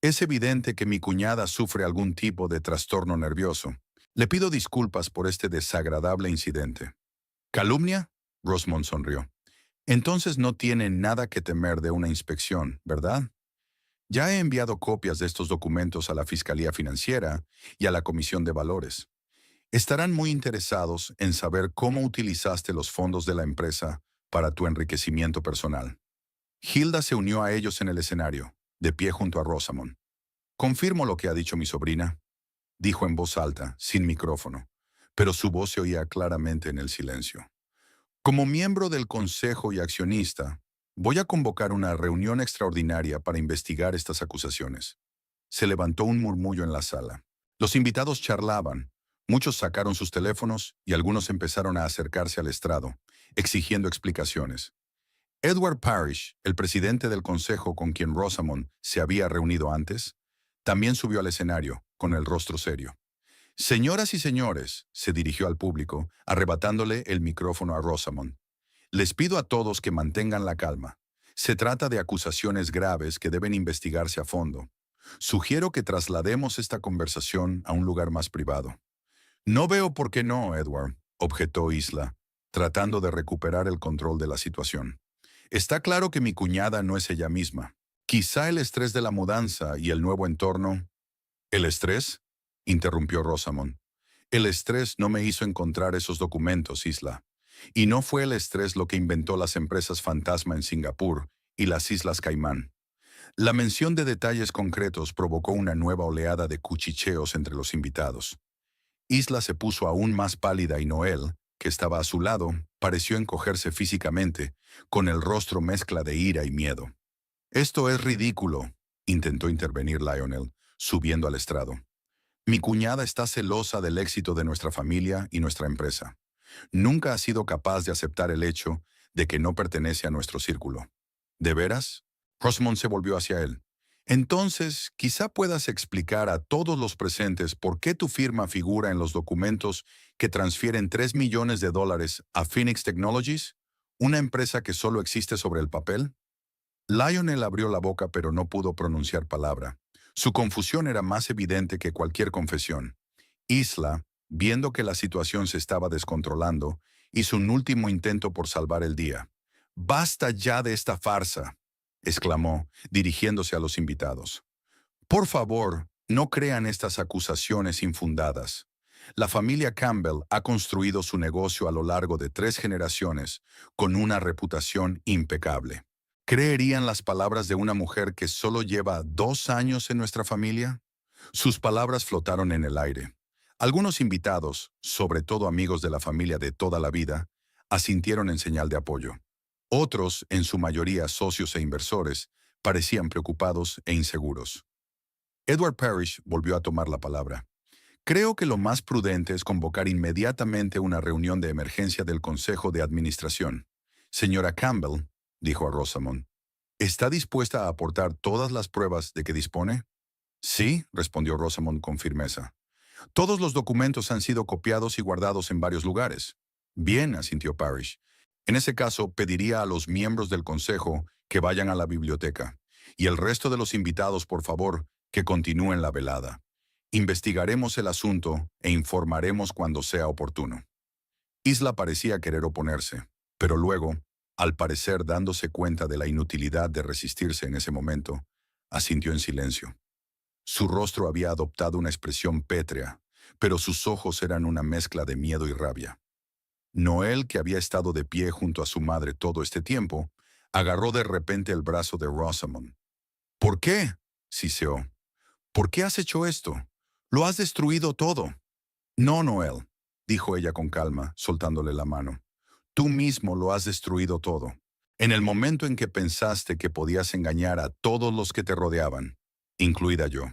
Es evidente que mi cuñada sufre algún tipo de trastorno nervioso. Le pido disculpas por este desagradable incidente. ¿Calumnia? Rosamond sonrió. Entonces no tiene nada que temer de una inspección, ¿verdad? Ya he enviado copias de estos documentos a la Fiscalía Financiera y a la Comisión de Valores. Estarán muy interesados en saber cómo utilizaste los fondos de la empresa para tu enriquecimiento personal. Hilda se unió a ellos en el escenario, de pie junto a Rosamond. Confirmo lo que ha dicho mi sobrina, dijo en voz alta, sin micrófono, pero su voz se oía claramente en el silencio. Como miembro del Consejo y accionista, voy a convocar una reunión extraordinaria para investigar estas acusaciones. Se levantó un murmullo en la sala. Los invitados charlaban. Muchos sacaron sus teléfonos y algunos empezaron a acercarse al estrado, exigiendo explicaciones. Edward Parrish, el presidente del consejo con quien Rosamond se había reunido antes, también subió al escenario, con el rostro serio. Señoras y señores, se dirigió al público, arrebatándole el micrófono a Rosamond. Les pido a todos que mantengan la calma. Se trata de acusaciones graves que deben investigarse a fondo. Sugiero que traslademos esta conversación a un lugar más privado. No veo por qué no, Edward, objetó Isla, tratando de recuperar el control de la situación. Está claro que mi cuñada no es ella misma. Quizá el estrés de la mudanza y el nuevo entorno. ¿El estrés? Interrumpió Rosamond. El estrés no me hizo encontrar esos documentos, Isla. Y no fue el estrés lo que inventó las empresas fantasma en Singapur y las Islas Caimán. La mención de detalles concretos provocó una nueva oleada de cuchicheos entre los invitados. Isla se puso aún más pálida y Noel, que estaba a su lado, pareció encogerse físicamente, con el rostro mezcla de ira y miedo. Esto es ridículo, intentó intervenir Lionel, subiendo al estrado. Mi cuñada está celosa del éxito de nuestra familia y nuestra empresa. Nunca ha sido capaz de aceptar el hecho de que no pertenece a nuestro círculo. ¿De veras? Rosamond se volvió hacia él. Entonces, quizá puedas explicar a todos los presentes por qué tu firma figura en los documentos que transfieren $3 millones a Phoenix Technologies, una empresa que solo existe sobre el papel. Lionel abrió la boca pero no pudo pronunciar palabra. Su confusión era más evidente que cualquier confesión. Isla, viendo que la situación se estaba descontrolando, hizo un último intento por salvar el día. «¡Basta ya de esta farsa!», exclamó, dirigiéndose a los invitados. «Por favor, No crean estas acusaciones infundadas. La familia Campbell ha construido su negocio a lo largo de 3 generaciones con una reputación impecable. ¿Creerían las palabras de una mujer que solo lleva 2 años en nuestra familia? Sus palabras flotaron en el aire. Algunos invitados, sobre todo amigos de la familia de toda la vida, asintieron en señal de apoyo. Otros, en su mayoría socios e inversores, parecían preocupados e inseguros. Edward Parrish volvió a tomar la palabra. Creo que lo más prudente es convocar inmediatamente una reunión de emergencia del Consejo de Administración. Señora Campbell, dijo a Rosamond, ¿está dispuesta a aportar todas las pruebas de que dispone? Sí, respondió Rosamond con firmeza. Todos los documentos han sido copiados y guardados en varios lugares. Bien, asintió Parrish. En ese caso, pediría a los miembros del Consejo que vayan a la biblioteca. Y el resto de los invitados, por favor, que continúen la velada. Investigaremos el asunto e informaremos cuando sea oportuno. Isla parecía querer oponerse, pero luego, al parecer dándose cuenta de la inutilidad de resistirse en ese momento, asintió en silencio. Su rostro había adoptado una expresión pétrea, pero sus ojos eran una mezcla de miedo y rabia. Noel, que había estado de pie junto a su madre todo este tiempo, agarró de repente el brazo de Rosamond. ¿Por qué?, siseó. ¿Por qué has hecho esto? Lo has destruido todo. No, Noel, dijo ella con calma, soltándole la mano. Tú mismo lo has destruido todo. En el momento en que pensaste que podías engañar a todos los que te rodeaban, incluida yo.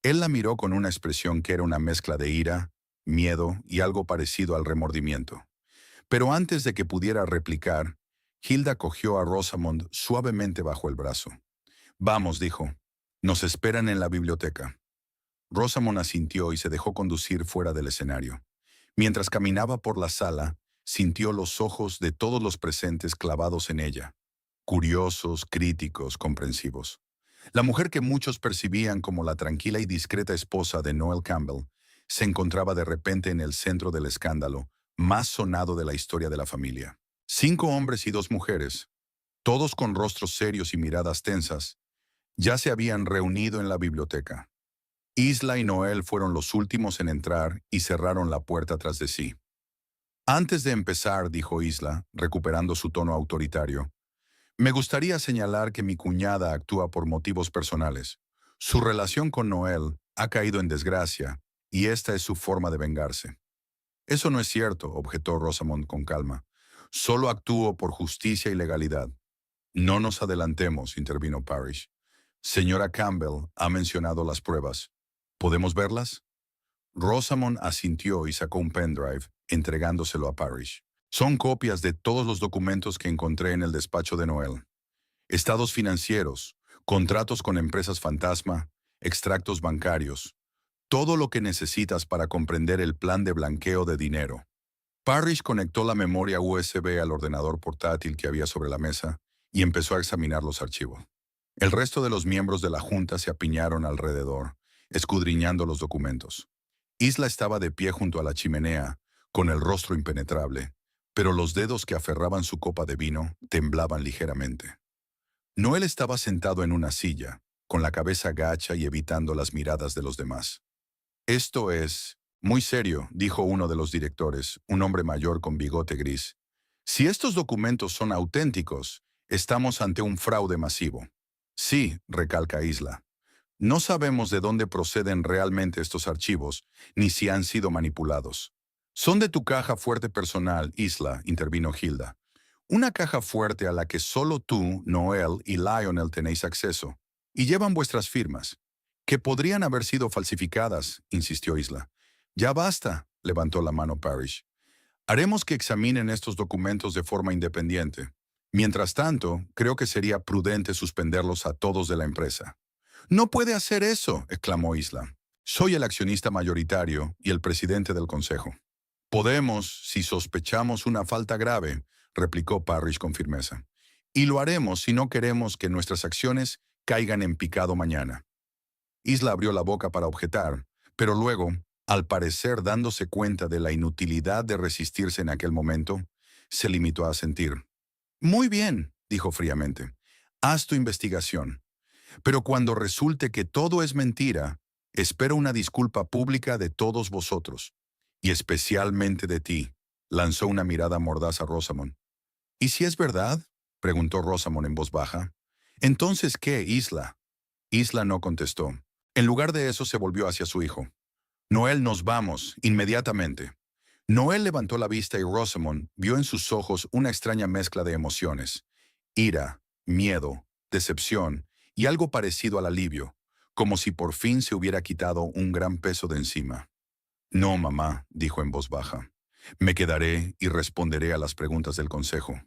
Él la miró con una expresión que era una mezcla de ira, miedo y algo parecido al remordimiento. Pero antes de que pudiera replicar, Hilda cogió a Rosamond suavemente bajo el brazo. Vamos, dijo. Nos esperan en la biblioteca. Rosamond asintió y se dejó conducir fuera del escenario. Mientras caminaba por la sala, sintió los ojos de todos los presentes clavados en ella, curiosos, críticos, comprensivos. La mujer que muchos percibían como la tranquila y discreta esposa de Noel Campbell se encontraba de repente en el centro del escándalo más sonado de la historia de la familia. 5 hombres y 2 mujeres, todos con rostros serios y miradas tensas, ya se habían reunido en la biblioteca. Isla y Noel fueron los últimos en entrar y cerraron la puerta tras de sí. Antes de empezar, dijo Isla, recuperando su tono autoritario, me gustaría señalar que mi cuñada actúa por motivos personales. Su relación con Noel ha caído en desgracia y esta es su forma de vengarse. Eso no es cierto, objetó Rosamond con calma. Solo actúo por justicia y legalidad. No nos adelantemos, intervino Parrish. Señora Campbell ha mencionado las pruebas. ¿Podemos verlas? Rosamond asintió y sacó un pendrive, entregándoselo a Parrish. Son copias de todos los documentos que encontré en el despacho de Noel. Estados financieros, contratos con empresas fantasma, extractos bancarios. Todo lo que necesitas para comprender el plan de blanqueo de dinero. Parrish conectó la memoria USB al ordenador portátil que había sobre la mesa y empezó a examinar los archivos. El resto de los miembros de la junta se apiñaron alrededor, escudriñando los documentos. Isla estaba de pie junto a la chimenea, con el rostro impenetrable, pero los dedos que aferraban su copa de vino temblaban ligeramente. Noel estaba sentado en una silla, con la cabeza gacha y evitando las miradas de los demás. Esto es muy serio, dijo uno de los directores, un hombre mayor con bigote gris. Si estos documentos son auténticos, estamos ante un fraude masivo. Sí, recalca Isla. No sabemos de dónde proceden realmente estos archivos, ni si han sido manipulados. Son de tu caja fuerte personal, Isla, intervino Hilda. Una caja fuerte a la que solo tú, Noel y Lionel tenéis acceso, y llevan vuestras firmas. Que podrían haber sido falsificadas, insistió Isla. Ya basta, levantó la mano Parrish. Haremos que examinen estos documentos de forma independiente. Mientras tanto, creo que sería prudente suspenderlos a todos de la empresa. No puede hacer eso, exclamó Isla. Soy el accionista mayoritario y el presidente del consejo. Podemos, si sospechamos una falta grave, replicó Parrish con firmeza. Y lo haremos si no queremos que nuestras acciones caigan en picado mañana. Isla abrió la boca para objetar, pero luego, al parecer dándose cuenta de la inutilidad de resistirse en aquel momento, se limitó a asentir. Muy bien, dijo fríamente. Haz tu investigación. Pero cuando resulte que todo es mentira, Espero una disculpa pública de todos vosotros, y especialmente de ti. Lanzó una mirada mordaz a Rosamond. ¿Y si es verdad? Preguntó Rosamond en voz baja. ¿Entonces qué, Isla? Isla no contestó. En lugar de eso se volvió hacia su hijo. Noel, nos vamos, inmediatamente. Noel levantó la vista y Rosamond vio en sus ojos una extraña mezcla de emociones. Ira, miedo, decepción y algo parecido al alivio, como si por fin se hubiera quitado un gran peso de encima. No, mamá, dijo en voz baja. Me quedaré y responderé a las preguntas del consejo.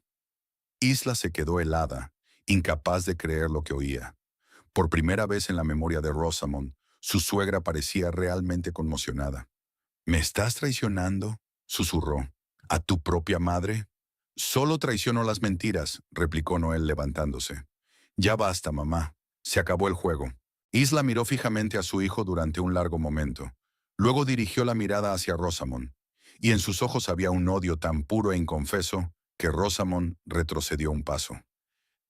Isla se quedó helada, incapaz de creer lo que oía. Por primera vez en la memoria de Rosamond, su suegra parecía realmente conmocionada. ¿Me estás traicionando?, susurró. ¿A tu propia madre? Solo traiciono las mentiras, replicó Noel levantándose. Ya basta, mamá. Se acabó el juego. Isla miró fijamente a su hijo durante un largo momento. Luego dirigió la mirada hacia Rosamond, y en sus ojos había un odio tan puro e inconfeso que Rosamond retrocedió un paso.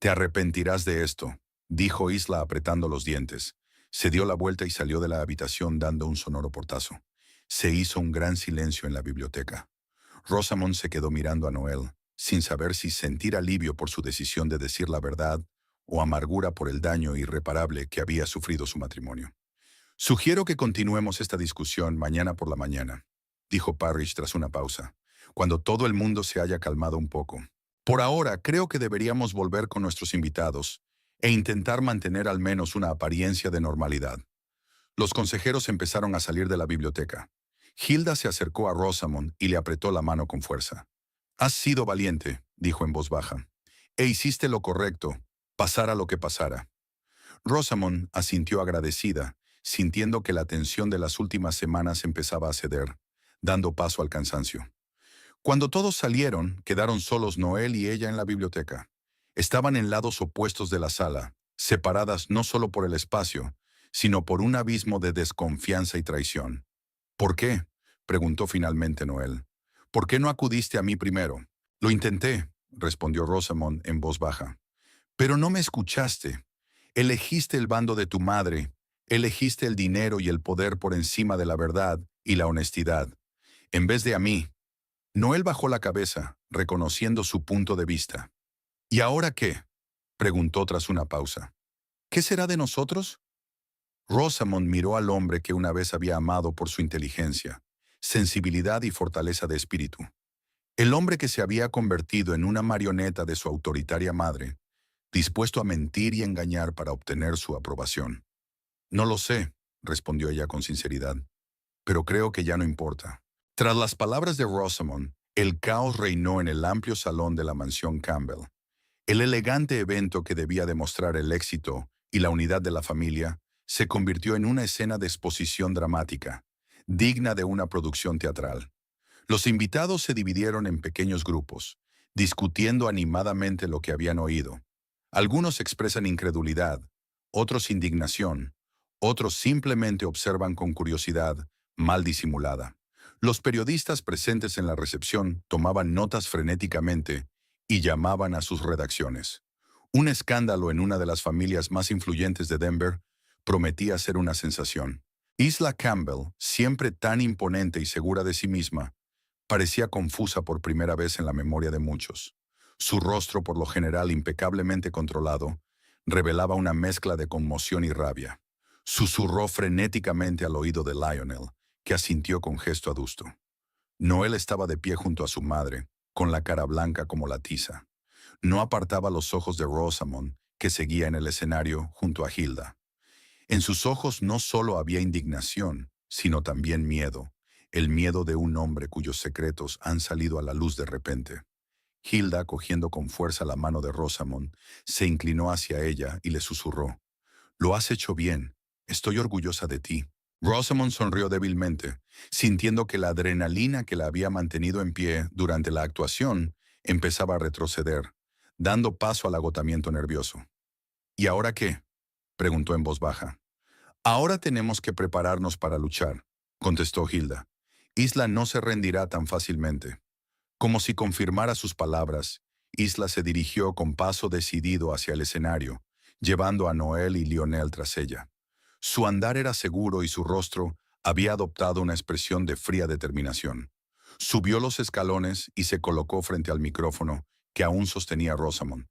Te arrepentirás de esto, dijo Isla apretando los dientes. Se dio la vuelta y salió de la habitación dando un sonoro portazo. Se hizo un gran silencio en la biblioteca. Rosamond se quedó mirando a Noel, sin saber si sentir alivio por su decisión de decir la verdad o amargura por el daño irreparable que había sufrido su matrimonio. Sugiero que continuemos esta discusión mañana por la mañana, dijo Parrish tras una pausa, cuando todo el mundo se haya calmado un poco. Por ahora, creo que deberíamos volver con nuestros invitados e intentar mantener al menos una apariencia de normalidad. Los consejeros empezaron a salir de la biblioteca. Hilda se acercó a Rosamond y le apretó la mano con fuerza. Has sido valiente, dijo en voz baja, e hiciste lo correcto, pasara lo que pasara. Rosamond asintió agradecida, sintiendo que la tensión de las últimas semanas empezaba a ceder, dando paso al cansancio. Cuando todos salieron, quedaron solos Noel y ella en la biblioteca. Estaban en lados opuestos de la sala, separadas no solo por el espacio, sino por un abismo de desconfianza y traición. ¿Por qué?, preguntó finalmente Noel. ¿Por qué no acudiste a mí primero? Lo intenté, respondió Rosamond en voz baja. Pero no me escuchaste. Elegiste el bando de tu madre, elegiste el dinero y el poder por encima de la verdad y la honestidad, en vez de a mí. Noel bajó la cabeza, reconociendo su punto de vista. ¿Y ahora qué?, preguntó tras una pausa. ¿Qué será de nosotros? Rosamond miró al hombre que una vez había amado por su inteligencia, sensibilidad y fortaleza de espíritu. El hombre que se había convertido en una marioneta de su autoritaria madre, dispuesto a mentir y engañar para obtener su aprobación. No lo sé, respondió ella con sinceridad, pero creo que ya no importa. Tras las palabras de Rosamond, el caos reinó en el amplio salón de la mansión Campbell. El elegante evento que debía demostrar el éxito y la unidad de la familia se convirtió en una escena de exposición dramática, digna de una producción teatral. Los invitados se dividieron en pequeños grupos, discutiendo animadamente lo que habían oído. Algunos expresan incredulidad, otros indignación, otros simplemente observan con curiosidad, mal disimulada. Los periodistas presentes en la recepción tomaban notas frenéticamente y llamaban a sus redacciones. Un escándalo en una de las familias más influyentes de Denver prometía ser una sensación. Isla Campbell, siempre tan imponente y segura de sí misma, parecía confusa por primera vez en la memoria de muchos. Su rostro, por lo general impecablemente controlado, revelaba una mezcla de conmoción y rabia. Susurró frenéticamente al oído de Lionel, que asintió con gesto adusto. Noel estaba de pie junto a su madre, con la cara blanca como la tiza. No apartaba los ojos de Rosamond, que seguía en el escenario junto a Hilda. En sus ojos no solo había indignación, sino también miedo, el miedo de un hombre cuyos secretos han salido a la luz de repente. Hilda, cogiendo con fuerza la mano de Rosamond, se inclinó hacia ella y le susurró: «Lo has hecho bien. Estoy orgullosa de ti». Rosamond sonrió débilmente, sintiendo que la adrenalina que la había mantenido en pie durante la actuación empezaba a retroceder, dando paso al agotamiento nervioso. «¿Y ahora qué?», preguntó en voz baja. «Ahora tenemos que prepararnos para luchar», contestó Hilda. «Isla no se rendirá tan fácilmente». Como si confirmara sus palabras, Isla se dirigió con paso decidido hacia el escenario, llevando a Noel y Lionel tras ella. Su andar era seguro y su rostro había adoptado una expresión de fría determinación. Subió los escalones y se colocó frente al micrófono que aún sostenía Rosamond.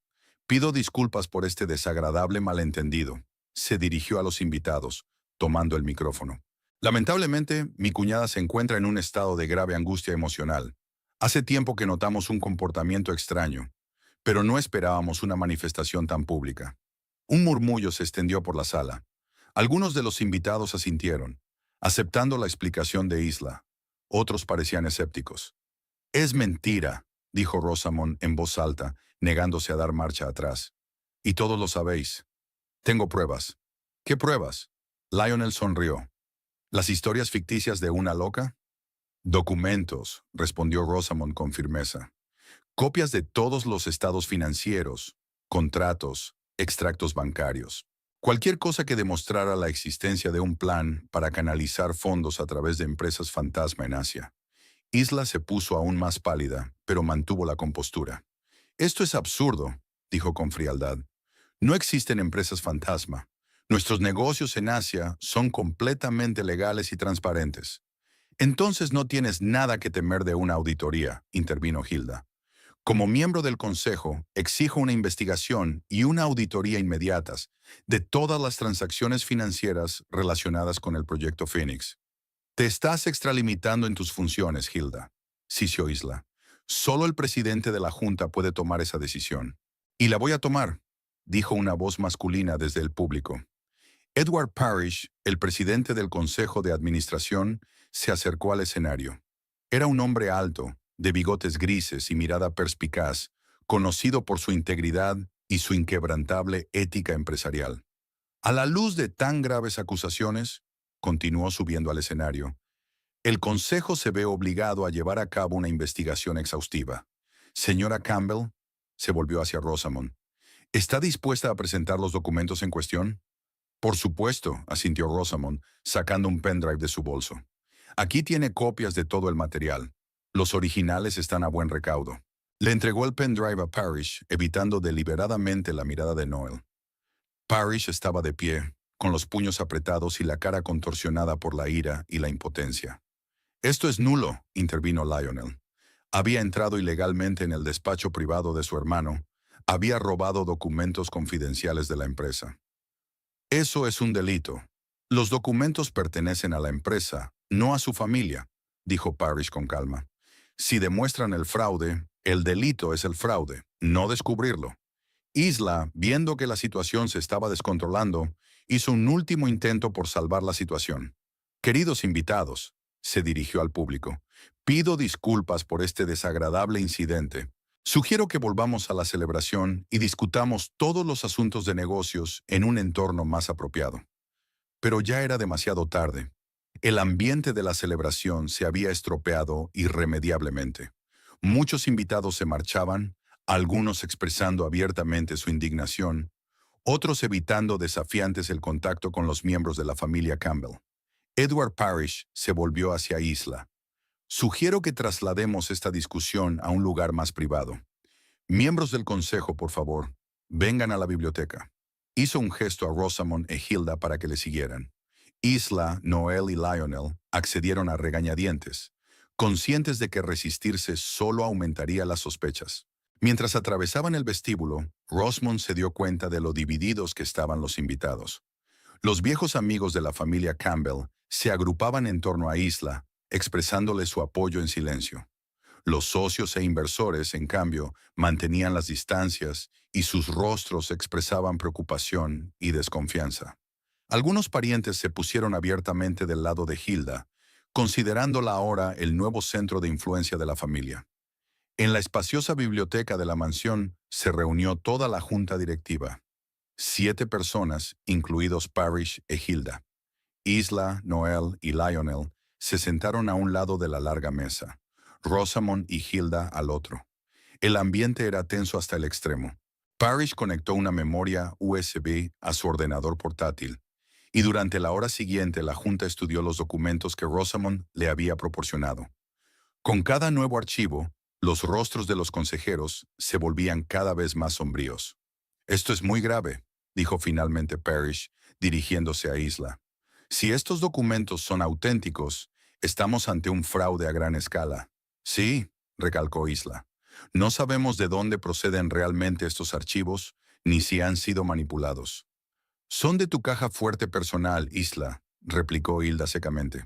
Pido disculpas por este desagradable malentendido. Se dirigió a los invitados, tomando el micrófono. Lamentablemente, mi cuñada se encuentra en un estado de grave angustia emocional. Hace tiempo que notamos un comportamiento extraño, pero no esperábamos una manifestación tan pública. Un murmullo se extendió por la sala. Algunos de los invitados asintieron, aceptando la explicación de Isla. Otros parecían escépticos. «Es mentira», dijo Rosamond en voz alta, negándose a dar marcha atrás. «Y todos lo sabéis. Tengo pruebas». «¿Qué pruebas?» Lionel sonrió. «¿Las historias ficticias de una loca?» «Documentos», respondió Rosamond con firmeza. «Copias de todos los estados financieros, contratos, extractos bancarios. Cualquier cosa que demostrara la existencia de un plan para canalizar fondos a través de empresas fantasma en Asia». Isla se puso aún más pálida, pero mantuvo la compostura. «Esto es absurdo», dijo con frialdad. «No existen empresas fantasma. Nuestros negocios en Asia son completamente legales y transparentes». «Entonces no tienes nada que temer de una auditoría», intervino Hilda. «Como miembro del Consejo, exijo una investigación y una auditoría inmediatas de todas las transacciones financieras relacionadas con el proyecto Phoenix». «Te estás extralimitando en tus funciones, Hilda», sisió Isla. «Solo el presidente de la Junta puede tomar esa decisión». «Y la voy a tomar», dijo una voz masculina desde el público. Edward Parrish, el presidente del Consejo de Administración, se acercó al escenario. Era un hombre alto, de bigotes grises y mirada perspicaz, conocido por su integridad y su inquebrantable ética empresarial. «A la luz de tan graves acusaciones», continuó subiendo al escenario, «el Consejo se ve obligado a llevar a cabo una investigación exhaustiva. Señora Campbell», se volvió hacia Rosamond, «¿está dispuesta a presentar los documentos en cuestión?» «Por supuesto», asintió Rosamond, sacando un pendrive de su bolso. «Aquí tiene copias de todo el material. Los originales están a buen recaudo». Le entregó el pendrive a Parrish, evitando deliberadamente la mirada de Noel. Parrish estaba de pie, con los puños apretados y la cara contorsionada por la ira y la impotencia. «Esto es nulo», intervino Lionel. «Había entrado ilegalmente en el despacho privado de su hermano. Había robado documentos confidenciales de la empresa». «Eso es un delito. Los documentos pertenecen a la empresa, no a su familia», dijo Parrish con calma. «Si demuestran el fraude, el delito es el fraude, no descubrirlo». Isla, viendo que la situación se estaba descontrolando, hizo un último intento por salvar la situación. «Queridos invitados», se dirigió al público, «pido disculpas por este desagradable incidente. Sugiero que volvamos a la celebración y discutamos todos los asuntos de negocios en un entorno más apropiado». Pero ya era demasiado tarde. El ambiente de la celebración se había estropeado irremediablemente. Muchos invitados se marchaban, algunos expresando abiertamente su indignación, otros evitando desafiantes el contacto con los miembros de la familia Campbell. Edward Parrish se volvió hacia Isla. «Sugiero que traslademos esta discusión a un lugar más privado. Miembros del Consejo, por favor, vengan a la biblioteca». Hizo un gesto a Rosamond e Hilda para que le siguieran. Isla, Noel y Lionel accedieron a regañadientes, conscientes de que resistirse solo aumentaría las sospechas. Mientras atravesaban el vestíbulo, Rosamond se dio cuenta de lo divididos que estaban los invitados. Los viejos amigos de la familia Campbell se agrupaban en torno a Isla, expresándole su apoyo en silencio. Los socios e inversores, en cambio, mantenían las distancias y sus rostros expresaban preocupación y desconfianza. Algunos parientes se pusieron abiertamente del lado de Hilda, considerándola ahora el nuevo centro de influencia de la familia. En la espaciosa biblioteca de la mansión se reunió toda la junta directiva. 7 personas, incluidos Parrish e Hilda. Isla, Noel y Lionel se sentaron a un lado de la larga mesa, Rosamond y Hilda al otro. El ambiente era tenso hasta el extremo. Parrish conectó una memoria USB a su ordenador portátil, y durante la hora siguiente la junta estudió los documentos que Rosamond le había proporcionado. Con cada nuevo archivo, los rostros de los consejeros se volvían cada vez más sombríos. «Esto es muy grave», dijo finalmente Parrish, dirigiéndose a Isla. Si estos documentos son auténticos, estamos ante un fraude a gran escala. Sí, recalcó Isla. No sabemos de dónde proceden realmente estos archivos, ni si han sido manipulados. Son de tu caja fuerte personal, Isla, replicó Hilda secamente,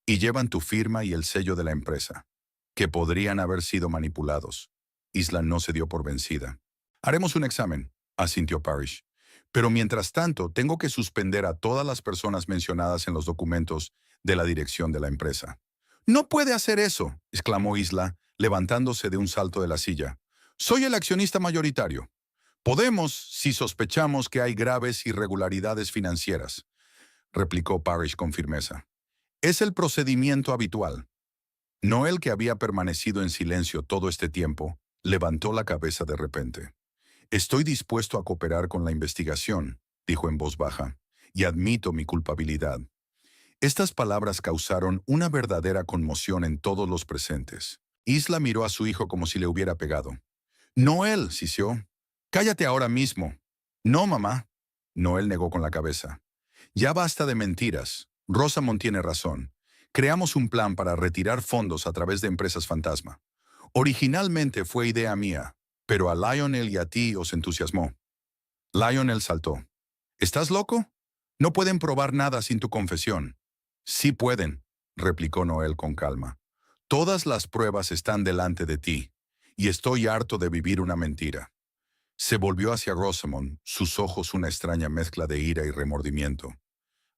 y llevan tu firma y el sello de la empresa, que podrían haber sido manipulados. Isla no se dio por vencida. Haremos un examen, asintió Parrish. Pero mientras tanto, tengo que suspender a todas las personas mencionadas en los documentos de la dirección de la empresa. No puede hacer eso, exclamó Isla, levantándose de un salto de la silla. Soy el accionista mayoritario. Podemos si sospechamos que hay graves irregularidades financieras, replicó Parrish con firmeza. Es el procedimiento habitual. Noel, que había permanecido en silencio todo este tiempo, levantó la cabeza de repente. Estoy dispuesto a cooperar con la investigación, dijo en voz baja, y admito mi culpabilidad. Estas palabras causaron una verdadera conmoción en todos los presentes. Isla miró a su hijo como si le hubiera pegado. Noel, sisió. Cállate ahora mismo. No, mamá. Noel negó con la cabeza. Ya basta de mentiras. Rosamond tiene razón. Creamos un plan para retirar fondos a través de empresas fantasma. Originalmente fue idea mía, pero a Lionel y a ti os entusiasmó. Lionel saltó. ¿Estás loco? No pueden probar nada sin tu confesión. Sí pueden, replicó Noel con calma. Todas las pruebas están delante de ti, y estoy harto de vivir una mentira. Se volvió hacia Rosamond, sus ojos una extraña mezcla de ira y remordimiento.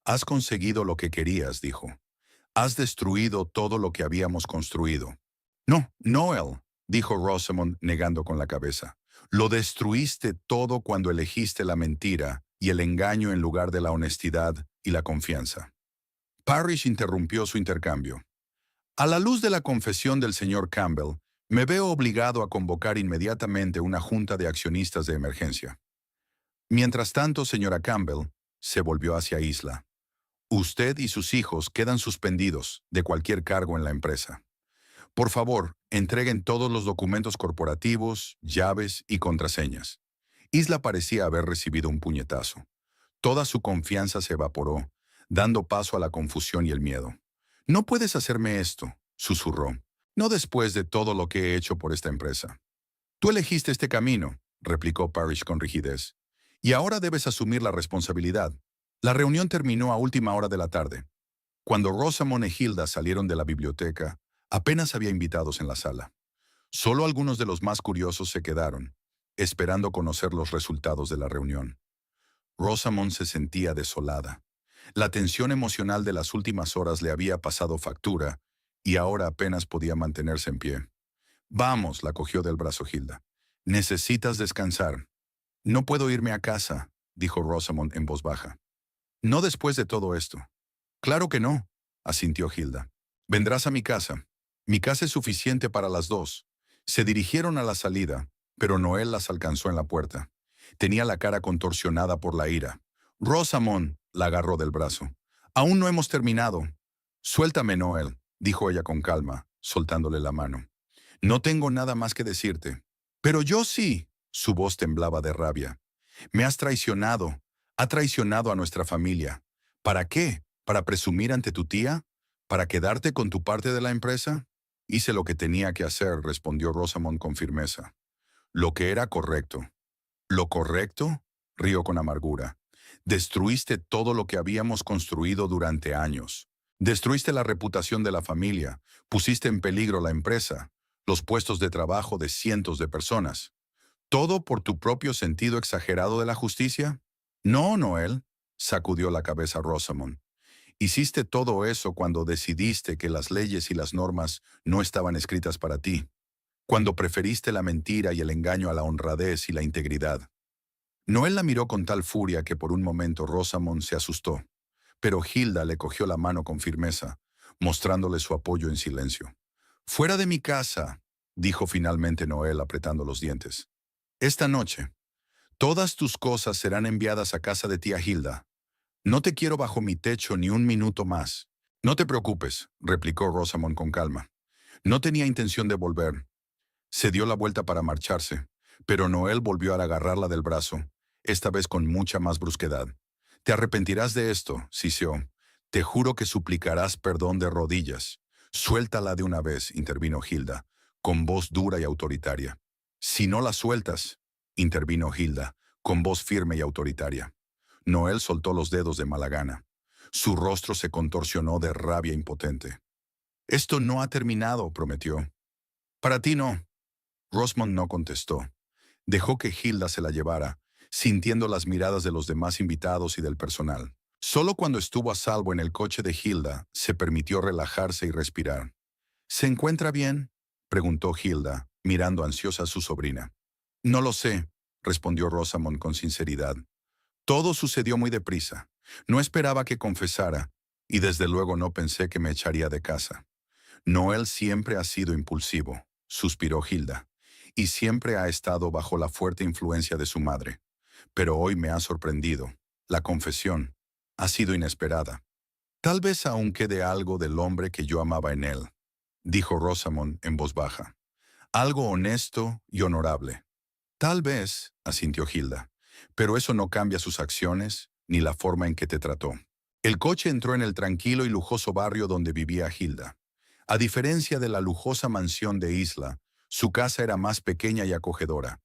Has conseguido lo que querías, dijo. Has destruido todo lo que habíamos construido. No, Noel, dijo Rosamond negando con la cabeza. Lo destruiste todo cuando elegiste la mentira y el engaño en lugar de la honestidad y la confianza. Parrish interrumpió su intercambio. A la luz de la confesión del señor Campbell, me veo obligado a convocar inmediatamente una junta de accionistas de emergencia. Mientras tanto, señora Campbell, se volvió hacia Isla. Usted y sus hijos quedan suspendidos de cualquier cargo en la empresa. Por favor, entreguen todos los documentos corporativos, llaves y contraseñas. Isla parecía haber recibido un puñetazo. Toda su confianza se evaporó, dando paso a la confusión y el miedo. No puedes hacerme esto, susurró. No después de todo lo que he hecho por esta empresa. Tú elegiste este camino, replicó Parrish con rigidez. Y ahora debes asumir la responsabilidad. La reunión terminó a última hora de la tarde. Cuando Rosamond y Hilda salieron de la biblioteca, apenas había invitados en la sala. Solo algunos de los más curiosos se quedaron, esperando conocer los resultados de la reunión. Rosamond se sentía desolada. La tensión emocional de las últimas horas le había pasado factura y ahora apenas podía mantenerse en pie. Vamos, la cogió del brazo Hilda. Necesitas descansar. No puedo irme a casa, dijo Rosamond en voz baja. No después de todo esto. Claro que no, asintió Hilda. Vendrás a mi casa. Mi casa es suficiente para las dos. Se dirigieron a la salida, pero Noel las alcanzó en la puerta. Tenía la cara contorsionada por la ira. Rosamond, la agarró del brazo. Aún no hemos terminado. Suéltame, Noel, dijo ella con calma, soltándole la mano. No tengo nada más que decirte. Pero yo sí. Su voz temblaba de rabia. Me has traicionado. Ha traicionado a nuestra familia. ¿Para qué? ¿Para presumir ante tu tía? ¿Para quedarte con tu parte de la empresa? Hice lo que tenía que hacer, respondió Rosamond con firmeza. Lo que era correcto. ¿Lo correcto? Rió con amargura. Destruiste todo lo que habíamos construido durante años. Destruiste la reputación de la familia, pusiste en peligro la empresa, los puestos de trabajo de cientos de personas. ¿Todo por tu propio sentido exagerado de la justicia? No, Noel, sacudió la cabeza Rosamond. Hiciste todo eso cuando decidiste que las leyes y las normas no estaban escritas para ti, cuando preferiste la mentira y el engaño a la honradez y la integridad. Noel la miró con tal furia que por un momento Rosamond se asustó, pero Hilda le cogió la mano con firmeza, mostrándole su apoyo en silencio. «Fuera de mi casa», dijo finalmente Noel apretando los dientes. «Esta noche, todas tus cosas serán enviadas a casa de tía Hilda. No te quiero bajo mi techo ni un minuto más». «No te preocupes», replicó Rosamond con calma. No tenía intención de volver. Se dio la vuelta para marcharse, pero Noel volvió a agarrarla del brazo, esta vez con mucha más brusquedad. Te arrepentirás de esto, siseó. Te juro que suplicarás perdón de rodillas. Suéltala de una vez, intervino Hilda, con voz dura y autoritaria. Si no la sueltas, intervino Hilda, con voz firme y autoritaria. Noel soltó los dedos de mala gana. Su rostro se contorsionó de rabia impotente. Esto no ha terminado, prometió. Para ti no. Rosamond no contestó. Dejó que Hilda se la llevara, sintiendo las miradas de los demás invitados y del personal. Solo cuando estuvo a salvo en el coche de Hilda, se permitió relajarse y respirar. ¿Se encuentra bien?, preguntó Hilda, mirando ansiosa a su sobrina. No lo sé, respondió Rosamond con sinceridad. Todo sucedió muy deprisa. No esperaba que confesara, y desde luego no pensé que me echaría de casa. Noel siempre ha sido impulsivo, suspiró Hilda, y siempre ha estado bajo la fuerte influencia de su madre. Pero hoy me ha sorprendido. La confesión ha sido inesperada. Tal vez aún quede algo del hombre que yo amaba en él, dijo Rosamond en voz baja. Algo honesto y honorable. Tal vez, asintió Hilda, pero eso no cambia sus acciones ni la forma en que te trató. El coche entró en el tranquilo y lujoso barrio donde vivía Hilda. A diferencia de la lujosa mansión de Isla, su casa era más pequeña y acogedora.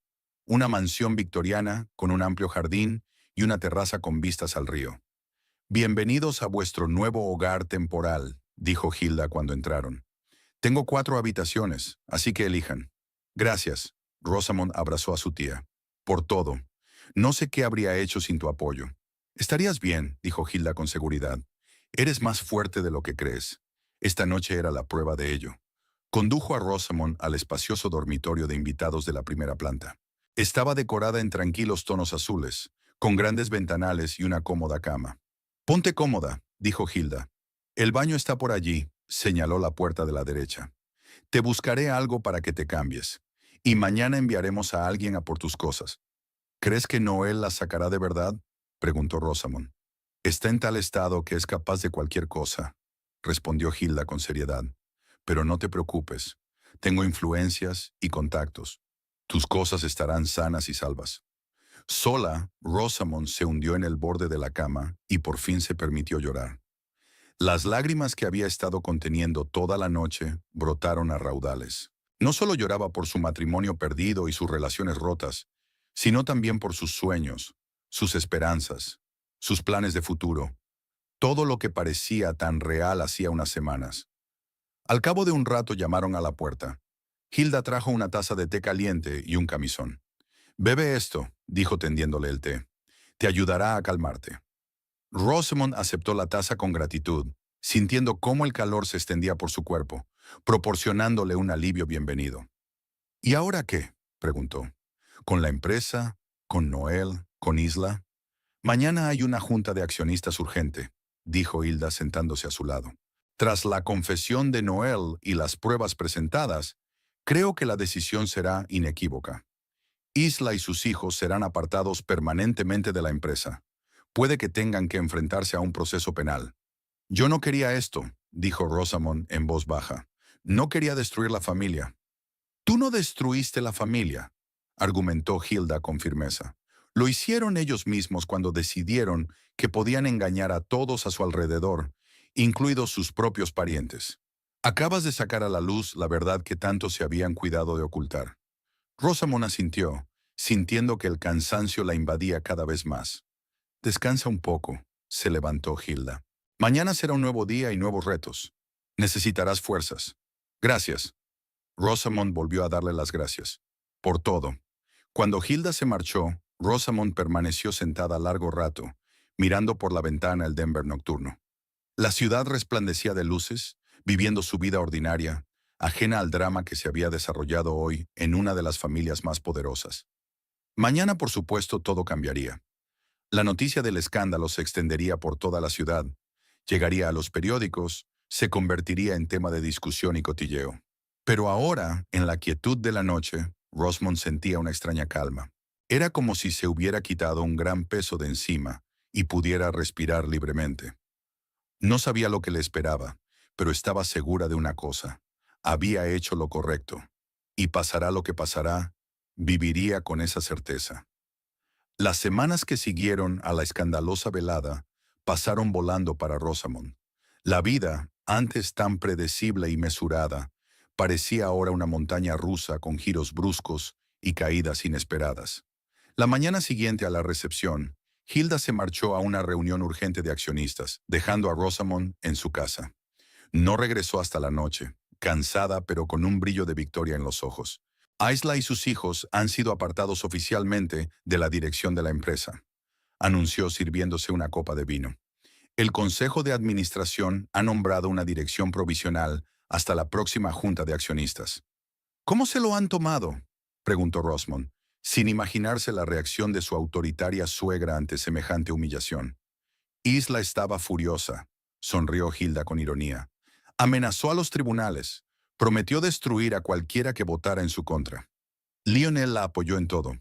Una mansión victoriana con un amplio jardín y una terraza con vistas al río. Bienvenidos a vuestro nuevo hogar temporal, dijo Hilda cuando entraron. Tengo 4 habitaciones, así que elijan. Gracias. Rosamond abrazó a su tía. Por todo. No sé qué habría hecho sin tu apoyo. Estarías bien, dijo Hilda con seguridad. Eres más fuerte de lo que crees. Esta noche era la prueba de ello. Condujo a Rosamond al espacioso dormitorio de invitados de la primera planta. Estaba decorada en tranquilos tonos azules, con grandes ventanales y una cómoda cama. Ponte cómoda, dijo Hilda. El baño está por allí, señaló la puerta de la derecha. Te buscaré algo para que te cambies. Y mañana enviaremos a alguien a por tus cosas. ¿Crees que Noel las sacará de verdad?, preguntó Rosamond. Está en tal estado que es capaz de cualquier cosa, respondió Hilda con seriedad. Pero no te preocupes. Tengo influencias y contactos. Tus cosas estarán sanas y salvas. Sola, Rosamond se hundió en el borde de la cama y por fin se permitió llorar. Las lágrimas que había estado conteniendo toda la noche brotaron a raudales. No solo lloraba por su matrimonio perdido y sus relaciones rotas, sino también por sus sueños, sus esperanzas, sus planes de futuro, todo lo que parecía tan real hacía unas semanas. Al cabo de un rato llamaron a la puerta. Hilda trajo una taza de té caliente y un camisón. «Bebe esto», dijo tendiéndole el té. «Te ayudará a calmarte». Rosamond aceptó la taza con gratitud, sintiendo cómo el calor se extendía por su cuerpo, proporcionándole un alivio bienvenido. «¿Y ahora qué?», preguntó. «¿Con la empresa? ¿Con Noel? ¿Con Isla?» «Mañana hay una junta de accionistas urgente», dijo Hilda sentándose a su lado. «Tras la confesión de Noel y las pruebas presentadas, creo que la decisión será inequívoca. Isla y sus hijos serán apartados permanentemente de la empresa. Puede que tengan que enfrentarse a un proceso penal». «Yo no quería esto», dijo Rosamond en voz baja. «No quería destruir la familia». «Tú no destruiste la familia», argumentó Hilda con firmeza. «Lo hicieron ellos mismos cuando decidieron que podían engañar a todos a su alrededor, incluidos sus propios parientes. Acabas de sacar a la luz la verdad que tanto se habían cuidado de ocultar». Rosamond asintió, sintiendo que el cansancio la invadía cada vez más. «Descansa un poco», se levantó Hilda. «Mañana será un nuevo día y nuevos retos. Necesitarás fuerzas». «Gracias». Rosamond volvió a darle las gracias. Por todo. Cuando Hilda se marchó, Rosamond permaneció sentada largo rato, mirando por la ventana el Denver nocturno. La ciudad resplandecía de luces, viviendo su vida ordinaria, ajena al drama que se había desarrollado hoy en una de las familias más poderosas. Mañana, por supuesto, todo cambiaría. La noticia del escándalo se extendería por toda la ciudad, llegaría a los periódicos, se convertiría en tema de discusión y cotilleo. Pero ahora, en la quietud de la noche, Rosamond sentía una extraña calma. Era como si se hubiera quitado un gran peso de encima y pudiera respirar libremente. No sabía lo que le esperaba, pero estaba segura de una cosa. Había hecho lo correcto. Y pasará lo que pasará, viviría con esa certeza. Las semanas que siguieron a la escandalosa velada pasaron volando para Rosamond. La vida, antes tan predecible y mesurada, parecía ahora una montaña rusa con giros bruscos y caídas inesperadas. La mañana siguiente a la recepción, Hilda se marchó a una reunión urgente de accionistas, dejando a Rosamond en su casa. No regresó hasta la noche, cansada pero con un brillo de victoria en los ojos. Isla y sus hijos han sido apartados oficialmente de la dirección de la empresa, anunció sirviéndose una copa de vino. El Consejo de Administración ha nombrado una dirección provisional hasta la próxima junta de accionistas. ¿Cómo se lo han tomado?, preguntó Rosamond, sin imaginarse la reacción de su autoritaria suegra ante semejante humillación. Isla estaba furiosa, sonrió Hilda con ironía. Amenazó a los tribunales, prometió destruir a cualquiera que votara en su contra. Lionel la apoyó en todo.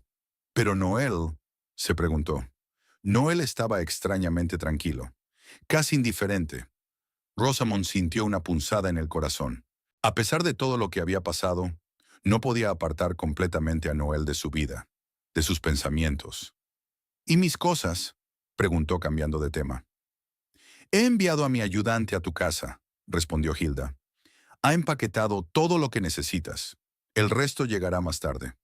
Pero Noel, se preguntó. Noel estaba extrañamente tranquilo, casi indiferente. Rosamond sintió una punzada en el corazón. A pesar de todo lo que había pasado, no podía apartar completamente a Noel de su vida, de sus pensamientos. ¿Y mis cosas?, preguntó cambiando de tema. He enviado a mi ayudante a tu casa, respondió Hilda. Ha empaquetado todo lo que necesitas. El resto llegará más tarde.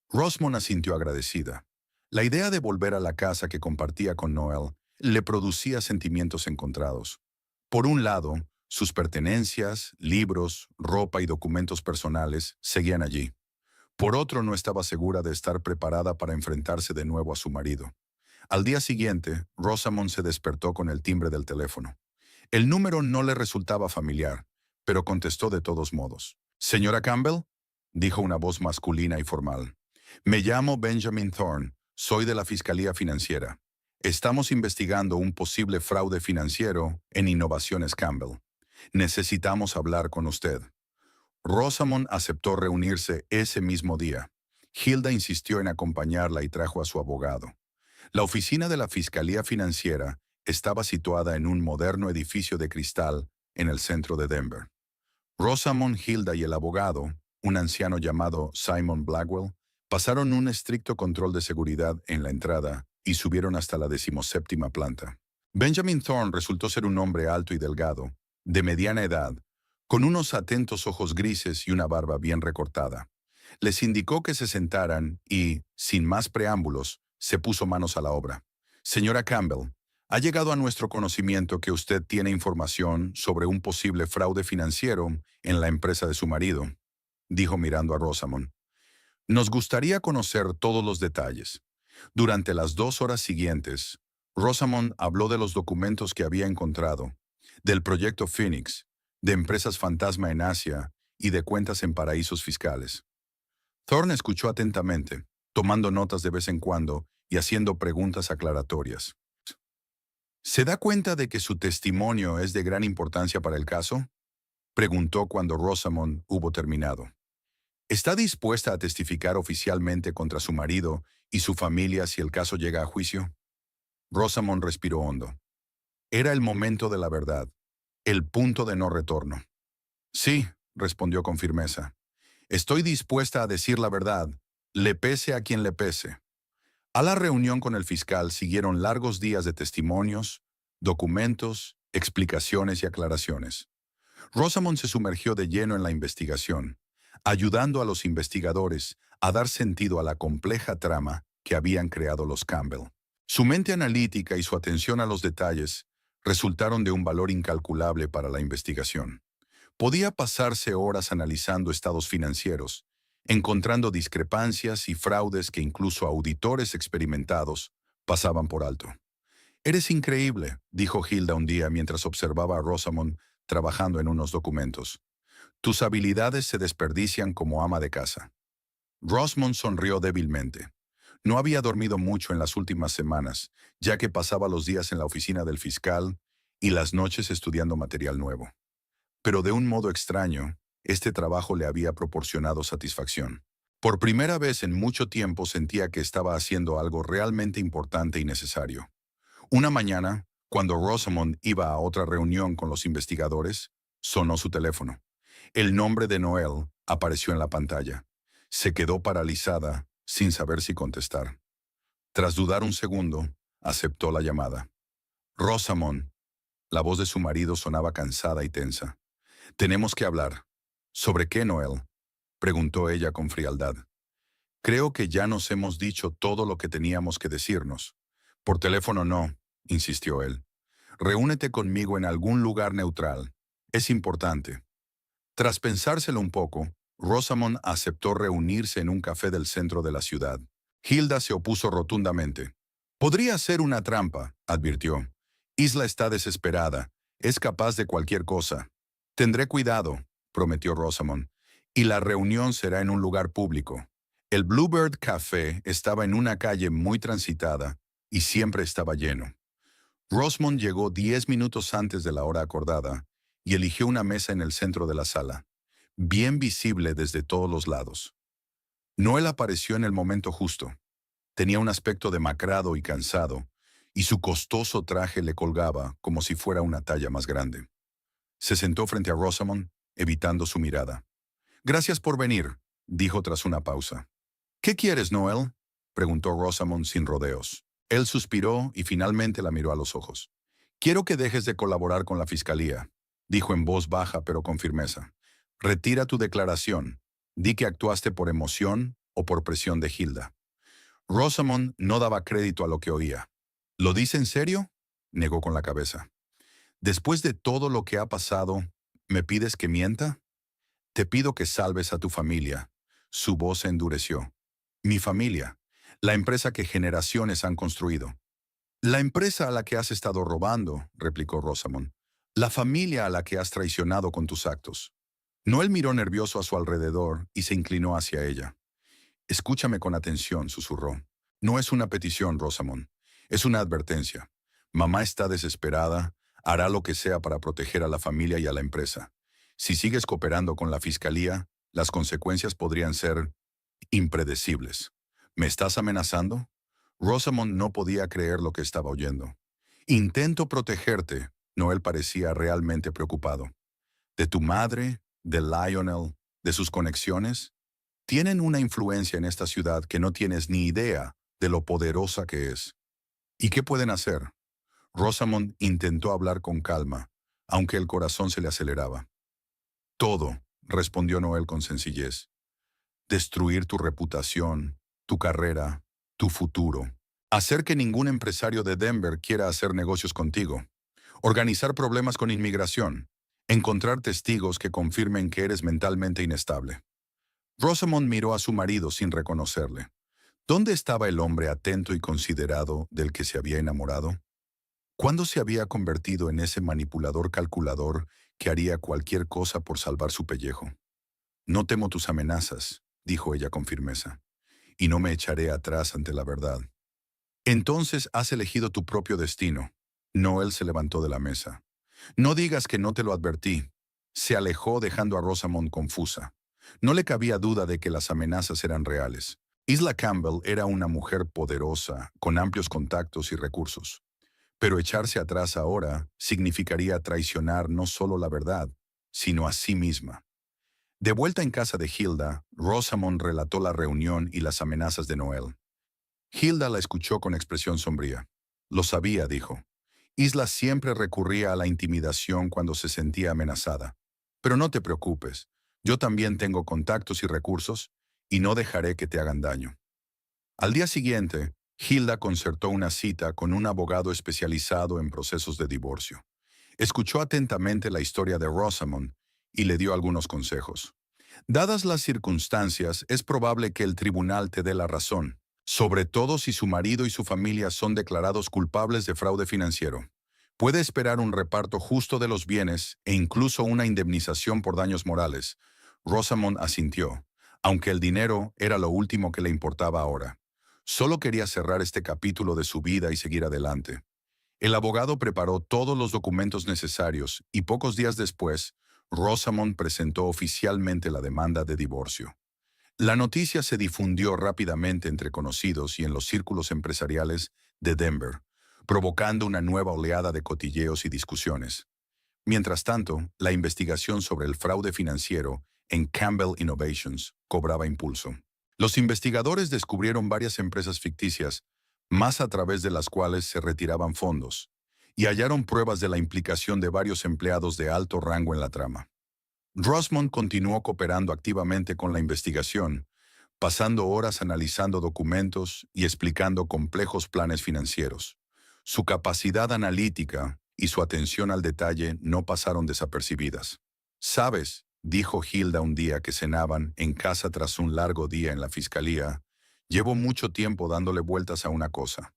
Rosamond asintió agradecida. La idea de volver a la casa que compartía con Noel le producía sentimientos encontrados. Por un lado, sus pertenencias, libros, ropa y documentos personales seguían allí. Por otro, no estaba segura de estar preparada para enfrentarse de nuevo a su marido. Al día siguiente, Rosamond se despertó con el timbre del teléfono. El número no le resultaba familiar, pero contestó de todos modos. «Señora Campbell», dijo una voz masculina y formal. «Me llamo Benjamin Thorne, soy de la Fiscalía Financiera. Estamos investigando un posible fraude financiero en Innovaciones Campbell. Necesitamos hablar con usted». Rosamond aceptó reunirse ese mismo día. Hilda insistió en acompañarla y trajo a su abogado. La oficina de la Fiscalía Financiera estaba situada en un moderno edificio de cristal en el centro de Denver. Rosamond, Hilda y el abogado, un anciano llamado Simon Blackwell, pasaron un estricto control de seguridad en la entrada y subieron hasta la 17ª planta. Benjamin Thorne resultó ser un hombre alto y delgado, de mediana edad, con unos atentos ojos grises y una barba bien recortada. Les indicó que se sentaran y, sin más preámbulos, se puso manos a la obra. «Señora Campbell, ha llegado a nuestro conocimiento que usted tiene información sobre un posible fraude financiero en la empresa de su marido», dijo mirando a Rosamond. «Nos gustaría conocer todos los detalles». Durante las 2 horas siguientes, Rosamond habló de los documentos que había encontrado, del proyecto Phoenix, de empresas fantasma en Asia y de cuentas en paraísos fiscales. Thorne escuchó atentamente, tomando notas de vez en cuando y haciendo preguntas aclaratorias. «¿Se da cuenta de que su testimonio es de gran importancia para el caso?», preguntó cuando Rosamond hubo terminado. «¿Está dispuesta a testificar oficialmente contra su marido y su familia si el caso llega a juicio?». Rosamond respiró hondo. Era el momento de la verdad, el punto de no retorno. «Sí», respondió con firmeza. «Estoy dispuesta a decir la verdad, le pese a quien le pese». A la reunión con el fiscal siguieron largos días de testimonios, documentos, explicaciones y aclaraciones. Rosamond se sumergió de lleno en la investigación, ayudando a los investigadores a dar sentido a la compleja trama que habían creado los Campbell. Su mente analítica y su atención a los detalles resultaron de un valor incalculable para la investigación. Podía pasarse horas analizando estados financieros, encontrando discrepancias y fraudes que incluso auditores experimentados pasaban por alto. «Eres increíble», dijo Hilda un día mientras observaba a Rosamond trabajando en unos documentos. «Tus habilidades se desperdician como ama de casa». Rosamond sonrió débilmente. No había dormido mucho en las últimas semanas, ya que pasaba los días en la oficina del fiscal y las noches estudiando material nuevo. Pero de un modo extraño, este trabajo le había proporcionado satisfacción. Por primera vez en mucho tiempo sentía que estaba haciendo algo realmente importante y necesario. Una mañana, cuando Rosamond iba a otra reunión con los investigadores, sonó su teléfono. El nombre de Noel apareció en la pantalla. Se quedó paralizada, sin saber si contestar. Tras dudar un segundo, aceptó la llamada. Rosamond. La voz de su marido sonaba cansada y tensa. Tenemos que hablar. ¿Sobre qué, Noel? Preguntó ella con frialdad. Creo que ya nos hemos dicho todo lo que teníamos que decirnos. Por teléfono no, insistió él. Reúnete conmigo en algún lugar neutral. Es importante. Tras pensárselo un poco, Rosamond aceptó reunirse en un café del centro de la ciudad. Hilda se opuso rotundamente. Podría ser una trampa, advirtió. Isla está desesperada. Es capaz de cualquier cosa. Tendré cuidado, prometió Rosamond, y la reunión será en un lugar público. El Bluebird Café estaba en una calle muy transitada y siempre estaba lleno. Rosamond llegó 10 minutos antes de la hora acordada y eligió una mesa en el centro de la sala, bien visible desde todos los lados. Noel apareció en el momento justo. Tenía un aspecto demacrado y cansado, y su costoso traje le colgaba como si fuera una talla más grande. Se sentó frente a Rosamond, evitando su mirada. «Gracias por venir», dijo tras una pausa. «¿Qué quieres, Noel?», preguntó Rosamond sin rodeos. Él suspiró y finalmente la miró a los ojos. «Quiero que dejes de colaborar con la fiscalía», dijo en voz baja pero con firmeza. «Retira tu declaración. Di que actuaste por emoción o por presión de Hilda». Rosamond no daba crédito a lo que oía. «¿Lo dice en serio?», negó con la cabeza. «Después de todo lo que ha pasado, ¿me pides que mienta? Te pido que salves a tu familia». Su voz se endureció. «Mi familia, la empresa que generaciones han construido». «La empresa a la que has estado robando», replicó Rosamond. «La familia a la que has traicionado con tus actos». Noel miró nervioso a su alrededor y se inclinó hacia ella. «Escúchame con atención», susurró. «No es una petición, Rosamond. Es una advertencia. Mamá está desesperada, hará lo que sea para proteger a la familia y a la empresa. Si sigues cooperando con la fiscalía, las consecuencias podrían ser impredecibles». «¿Me estás amenazando?». Rosamond no podía creer lo que estaba oyendo. «Intento protegerte», Noel parecía realmente preocupado. «¿De tu madre? ¿De Lionel? ¿De sus conexiones? Tienen una influencia en esta ciudad que no tienes ni idea de lo poderosa que es». «¿Y qué pueden hacer?». Rosamond intentó hablar con calma, aunque el corazón se le aceleraba. «Todo», respondió Noel con sencillez. «Destruir tu reputación, tu carrera, tu futuro. Hacer que ningún empresario de Denver quiera hacer negocios contigo. Organizar problemas con inmigración. Encontrar testigos que confirmen que eres mentalmente inestable». Rosamond miró a su marido sin reconocerle. ¿Dónde estaba el hombre atento y considerado del que se había enamorado? ¿Cuándo se había convertido en ese manipulador calculador que haría cualquier cosa por salvar su pellejo? «No temo tus amenazas», dijo ella con firmeza, «y no me echaré atrás ante la verdad». «Entonces has elegido tu propio destino». Noel se levantó de la mesa. «No digas que no te lo advertí». Se alejó dejando a Rosamond confusa. No le cabía duda de que las amenazas eran reales. Isla Campbell era una mujer poderosa, con amplios contactos y recursos. Pero echarse atrás ahora significaría traicionar no solo la verdad, sino a sí misma. De vuelta en casa de Hilda, Rosamond relató la reunión y las amenazas de Noel. Hilda la escuchó con expresión sombría. «Lo sabía», dijo. «Isla siempre recurría a la intimidación cuando se sentía amenazada. Pero no te preocupes, yo también tengo contactos y recursos y no dejaré que te hagan daño». Al día siguiente, Hilda concertó una cita con un abogado especializado en procesos de divorcio. Escuchó atentamente la historia de Rosamond y le dio algunos consejos. «Dadas las circunstancias, es probable que el tribunal te dé la razón, sobre todo si su marido y su familia son declarados culpables de fraude financiero. Puede esperar un reparto justo de los bienes e incluso una indemnización por daños morales». Rosamond asintió, aunque el dinero era lo último que le importaba ahora. Solo quería cerrar este capítulo de su vida y seguir adelante. El abogado preparó todos los documentos necesarios y pocos días después, Rosamond presentó oficialmente la demanda de divorcio. La noticia se difundió rápidamente entre conocidos y en los círculos empresariales de Denver, provocando una nueva oleada de cotilleos y discusiones. Mientras tanto, la investigación sobre el fraude financiero en Campbell Innovations cobraba impulso. Los investigadores descubrieron varias empresas ficticias más a través de las cuales se retiraban fondos, y hallaron pruebas de la implicación de varios empleados de alto rango en la trama. Rosamond continuó cooperando activamente con la investigación, pasando horas analizando documentos y explicando complejos planes financieros. Su capacidad analítica y su atención al detalle no pasaron desapercibidas. «Sabes», dijo Hilda un día que cenaban en casa tras un largo día en la fiscalía, «llevo mucho tiempo dándole vueltas a una cosa.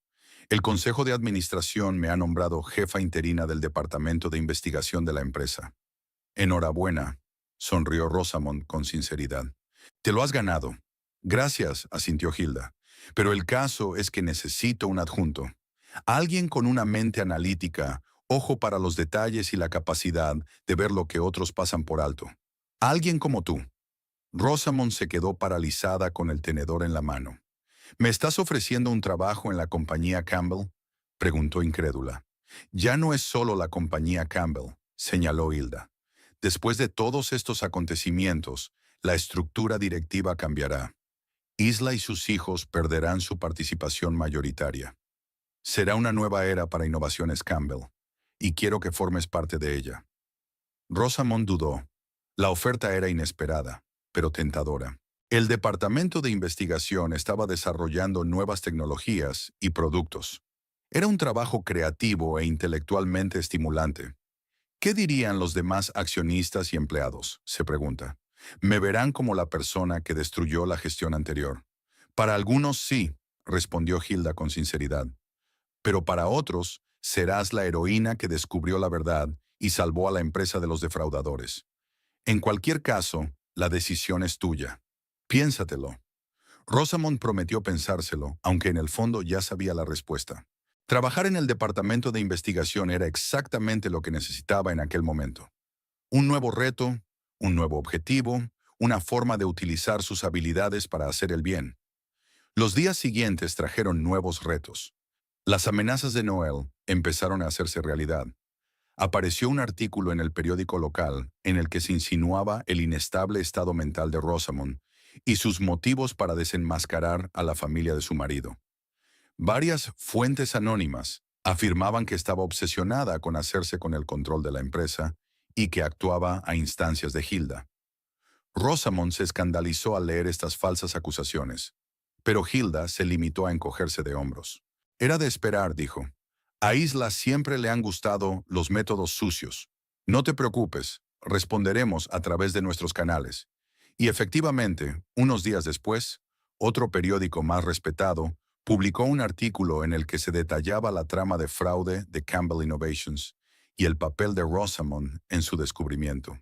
El Consejo de Administración me ha nombrado jefa interina del Departamento de Investigación de la empresa». «Enhorabuena», sonrió Rosamond con sinceridad. «Te lo has ganado». «Gracias», asintió Hilda. «Pero el caso es que necesito un adjunto. Alguien con una mente analítica, ojo para los detalles y la capacidad de ver lo que otros pasan por alto. Alguien como tú». Rosamond se quedó paralizada con el tenedor en la mano. «¿Me estás ofreciendo un trabajo en la compañía Campbell?», preguntó incrédula. «Ya no es solo la compañía Campbell», señaló Hilda. «Después de todos estos acontecimientos, la estructura directiva cambiará. Isla y sus hijos perderán su participación mayoritaria. Será una nueva era para Innovaciones Campbell, y quiero que formes parte de ella». Rosamond dudó. La oferta era inesperada, pero tentadora. El departamento de investigación estaba desarrollando nuevas tecnologías y productos. Era un trabajo creativo e intelectualmente estimulante. «¿Qué dirían los demás accionistas y empleados?», se pregunta. «¿Me verán como la persona que destruyó la gestión anterior?». «Para algunos sí», respondió Hilda con sinceridad. «Pero para otros serás la heroína que descubrió la verdad y salvó a la empresa de los defraudadores. En cualquier caso, la decisión es tuya. Piénsatelo». Rosamond prometió pensárselo, aunque en el fondo ya sabía la respuesta. Trabajar en el departamento de investigación era exactamente lo que necesitaba en aquel momento. Un nuevo reto, un nuevo objetivo, una forma de utilizar sus habilidades para hacer el bien. Los días siguientes trajeron nuevos retos. Las amenazas de Noel empezaron a hacerse realidad. Apareció un artículo en el periódico local en el que se insinuaba el inestable estado mental de Rosamond y sus motivos para desenmascarar a la familia de su marido. Varias fuentes anónimas afirmaban que estaba obsesionada con hacerse con el control de la empresa y que actuaba a instancias de Hilda. Rosamond se escandalizó al leer estas falsas acusaciones, pero Hilda se limitó a encogerse de hombros. «Era de esperar», dijo. «A Isla siempre le han gustado los métodos sucios. No te preocupes, responderemos a través de nuestros canales». Y efectivamente, unos días después, otro periódico más respetado publicó un artículo en el que se detallaba la trama de fraude de Campbell Innovations y el papel de Rosamond en su descubrimiento.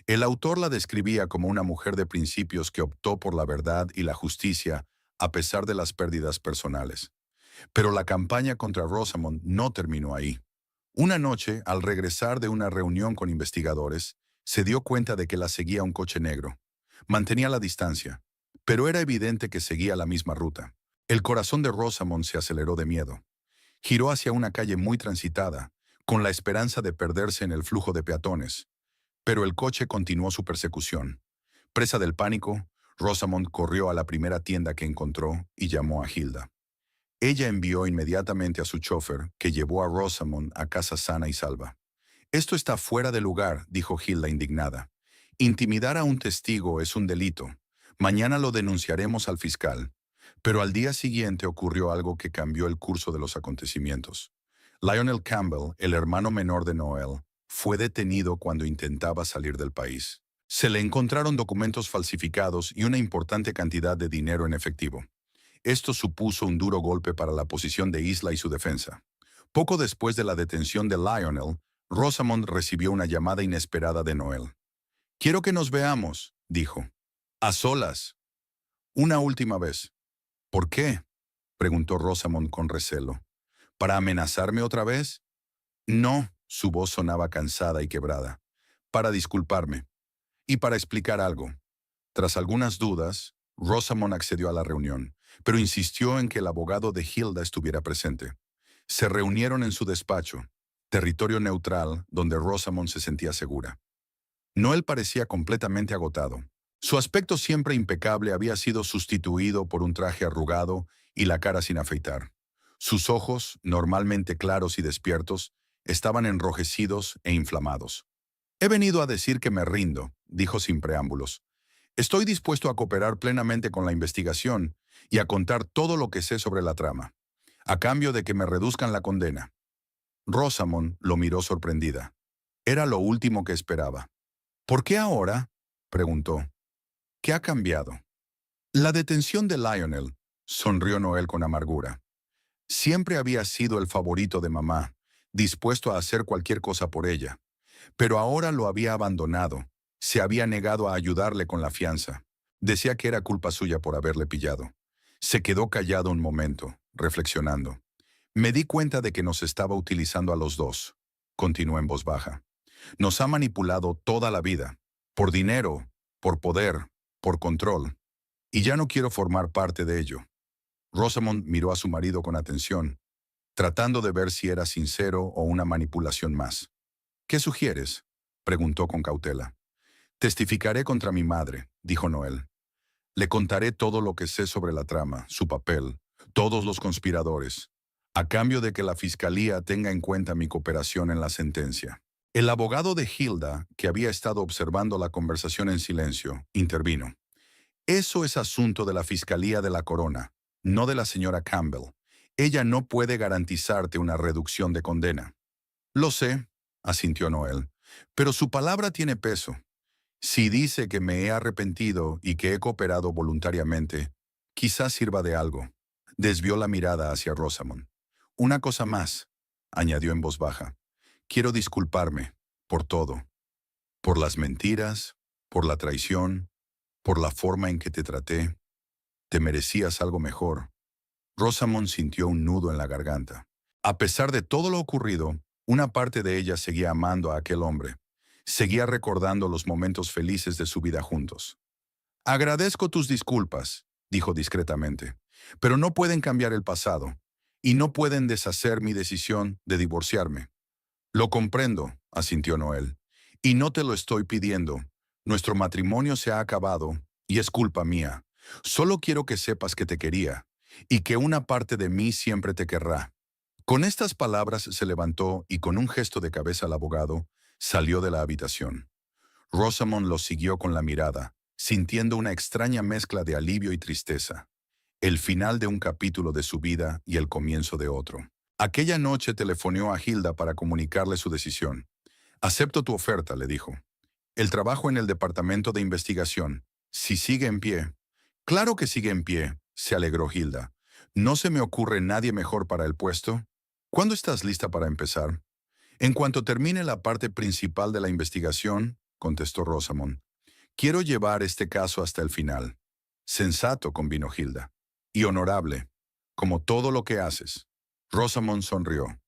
El autor la describía como una mujer de principios que optó por la verdad y la justicia a pesar de las pérdidas personales. Pero la campaña contra Rosamond no terminó ahí. Una noche, al regresar de una reunión con investigadores, se dio cuenta de que la seguía un coche negro. Mantenía la distancia, pero era evidente que seguía la misma ruta. El corazón de Rosamond se aceleró de miedo. Giró hacia una calle muy transitada, con la esperanza de perderse en el flujo de peatones. Pero el coche continuó su persecución. Presa del pánico, Rosamond corrió a la primera tienda que encontró y llamó a Hilda. Ella envió inmediatamente a su chofer, que llevó a Rosamond a casa sana y salva. «Esto está fuera de lugar», dijo Hilda indignada. «Intimidar a un testigo es un delito. Mañana lo denunciaremos al fiscal». Pero al día siguiente ocurrió algo que cambió el curso de los acontecimientos. Lionel Campbell, el hermano menor de Noel, fue detenido cuando intentaba salir del país. Se le encontraron documentos falsificados y una importante cantidad de dinero en efectivo. Esto supuso un duro golpe para la posición de Isla y su defensa. Poco después de la detención de Lionel, Rosamond recibió una llamada inesperada de Noel. «Quiero que nos veamos», dijo. «A solas. Una última vez». «¿Por qué?», preguntó Rosamond con recelo. «¿Para amenazarme otra vez?». «No», su voz sonaba cansada y quebrada. «Para disculparme. Y para explicar algo». Tras algunas dudas, Rosamond accedió a la reunión, pero insistió en que el abogado de Hilda estuviera presente. Se reunieron en su despacho, territorio neutral donde Rosamond se sentía segura. Noel parecía completamente agotado. Su aspecto siempre impecable había sido sustituido por un traje arrugado y la cara sin afeitar. Sus ojos, normalmente claros y despiertos, estaban enrojecidos e inflamados. He venido a decir que me rindo, dijo sin preámbulos. Estoy dispuesto a cooperar plenamente con la investigación y a contar todo lo que sé sobre la trama, a cambio de que me reduzcan la condena. Rosamond lo miró sorprendida. Era lo último que esperaba. ¿Por qué ahora?, preguntó. ¿Qué ha cambiado? La detención de Lionel, sonrió Noel con amargura. Siempre había sido el favorito de mamá, dispuesto a hacer cualquier cosa por ella. Pero ahora lo había abandonado. Se había negado a ayudarle con la fianza. Decía que era culpa suya por haberle pillado. Se quedó callado un momento, reflexionando. Me di cuenta de que nos estaba utilizando a los dos, continuó en voz baja. Nos ha manipulado toda la vida, por dinero, por poder, por control. Y ya no quiero formar parte de ello. Rosamond miró a su marido con atención, tratando de ver si era sincero o una manipulación más. ¿Qué sugieres?, preguntó con cautela. Testificaré contra mi madre, dijo Noel. Le contaré todo lo que sé sobre la trama, su papel, todos los conspiradores, a cambio de que la fiscalía tenga en cuenta mi cooperación en la sentencia. El abogado de Hilda, que había estado observando la conversación en silencio, intervino. Eso es asunto de la Fiscalía de la Corona, no de la señora Campbell. Ella no puede garantizarte una reducción de condena. Lo sé, asintió Noel, pero su palabra tiene peso. Si dice que me he arrepentido y que he cooperado voluntariamente, quizás sirva de algo. Desvió la mirada hacia Rosamond. Una cosa más, añadió en voz baja. Quiero disculparme por todo, por las mentiras, por la traición, por la forma en que te traté. Te merecías algo mejor. Rosamond sintió un nudo en la garganta. A pesar de todo lo ocurrido, una parte de ella seguía amando a aquel hombre. Seguía recordando los momentos felices de su vida juntos. Agradezco tus disculpas, dijo discretamente, pero no pueden cambiar el pasado, y no pueden deshacer mi decisión de divorciarme. Lo comprendo, asintió Noel, y no te lo estoy pidiendo. Nuestro matrimonio se ha acabado, y es culpa mía. Solo quiero que sepas que te quería, y que una parte de mí siempre te querrá. Con estas palabras se levantó y con un gesto de cabeza al abogado, salió de la habitación. Rosamond lo siguió con la mirada, sintiendo una extraña mezcla de alivio y tristeza. El final de un capítulo de su vida y el comienzo de otro. Aquella noche telefoneó a Hilda para comunicarle su decisión. Acepto tu oferta, le dijo. El trabajo en el departamento de investigación, si sigue en pie. Claro que sigue en pie, se alegró Hilda. ¿No se me ocurre nadie mejor para el puesto? ¿Cuándo estás lista para empezar? En cuanto termine la parte principal de la investigación, contestó Rosamond. Quiero llevar este caso hasta el final. Sensato, convino Hilda. Y honorable, como todo lo que haces. Rosamond sonrió.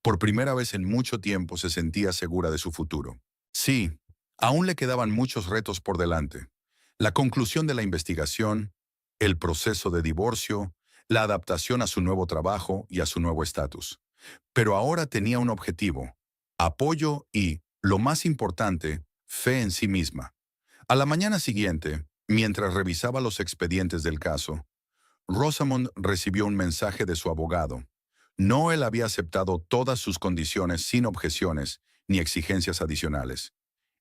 Por primera vez en mucho tiempo se sentía segura de su futuro. Sí, aún le quedaban muchos retos por delante. La conclusión de la investigación, el proceso de divorcio, la adaptación a su nuevo trabajo y a su nuevo estatus. Pero ahora tenía un objetivo, apoyo y, lo más importante, fe en sí misma. A la mañana siguiente, mientras revisaba los expedientes del caso, Rosamond recibió un mensaje de su abogado. Noel había aceptado todas sus condiciones sin objeciones ni exigencias adicionales.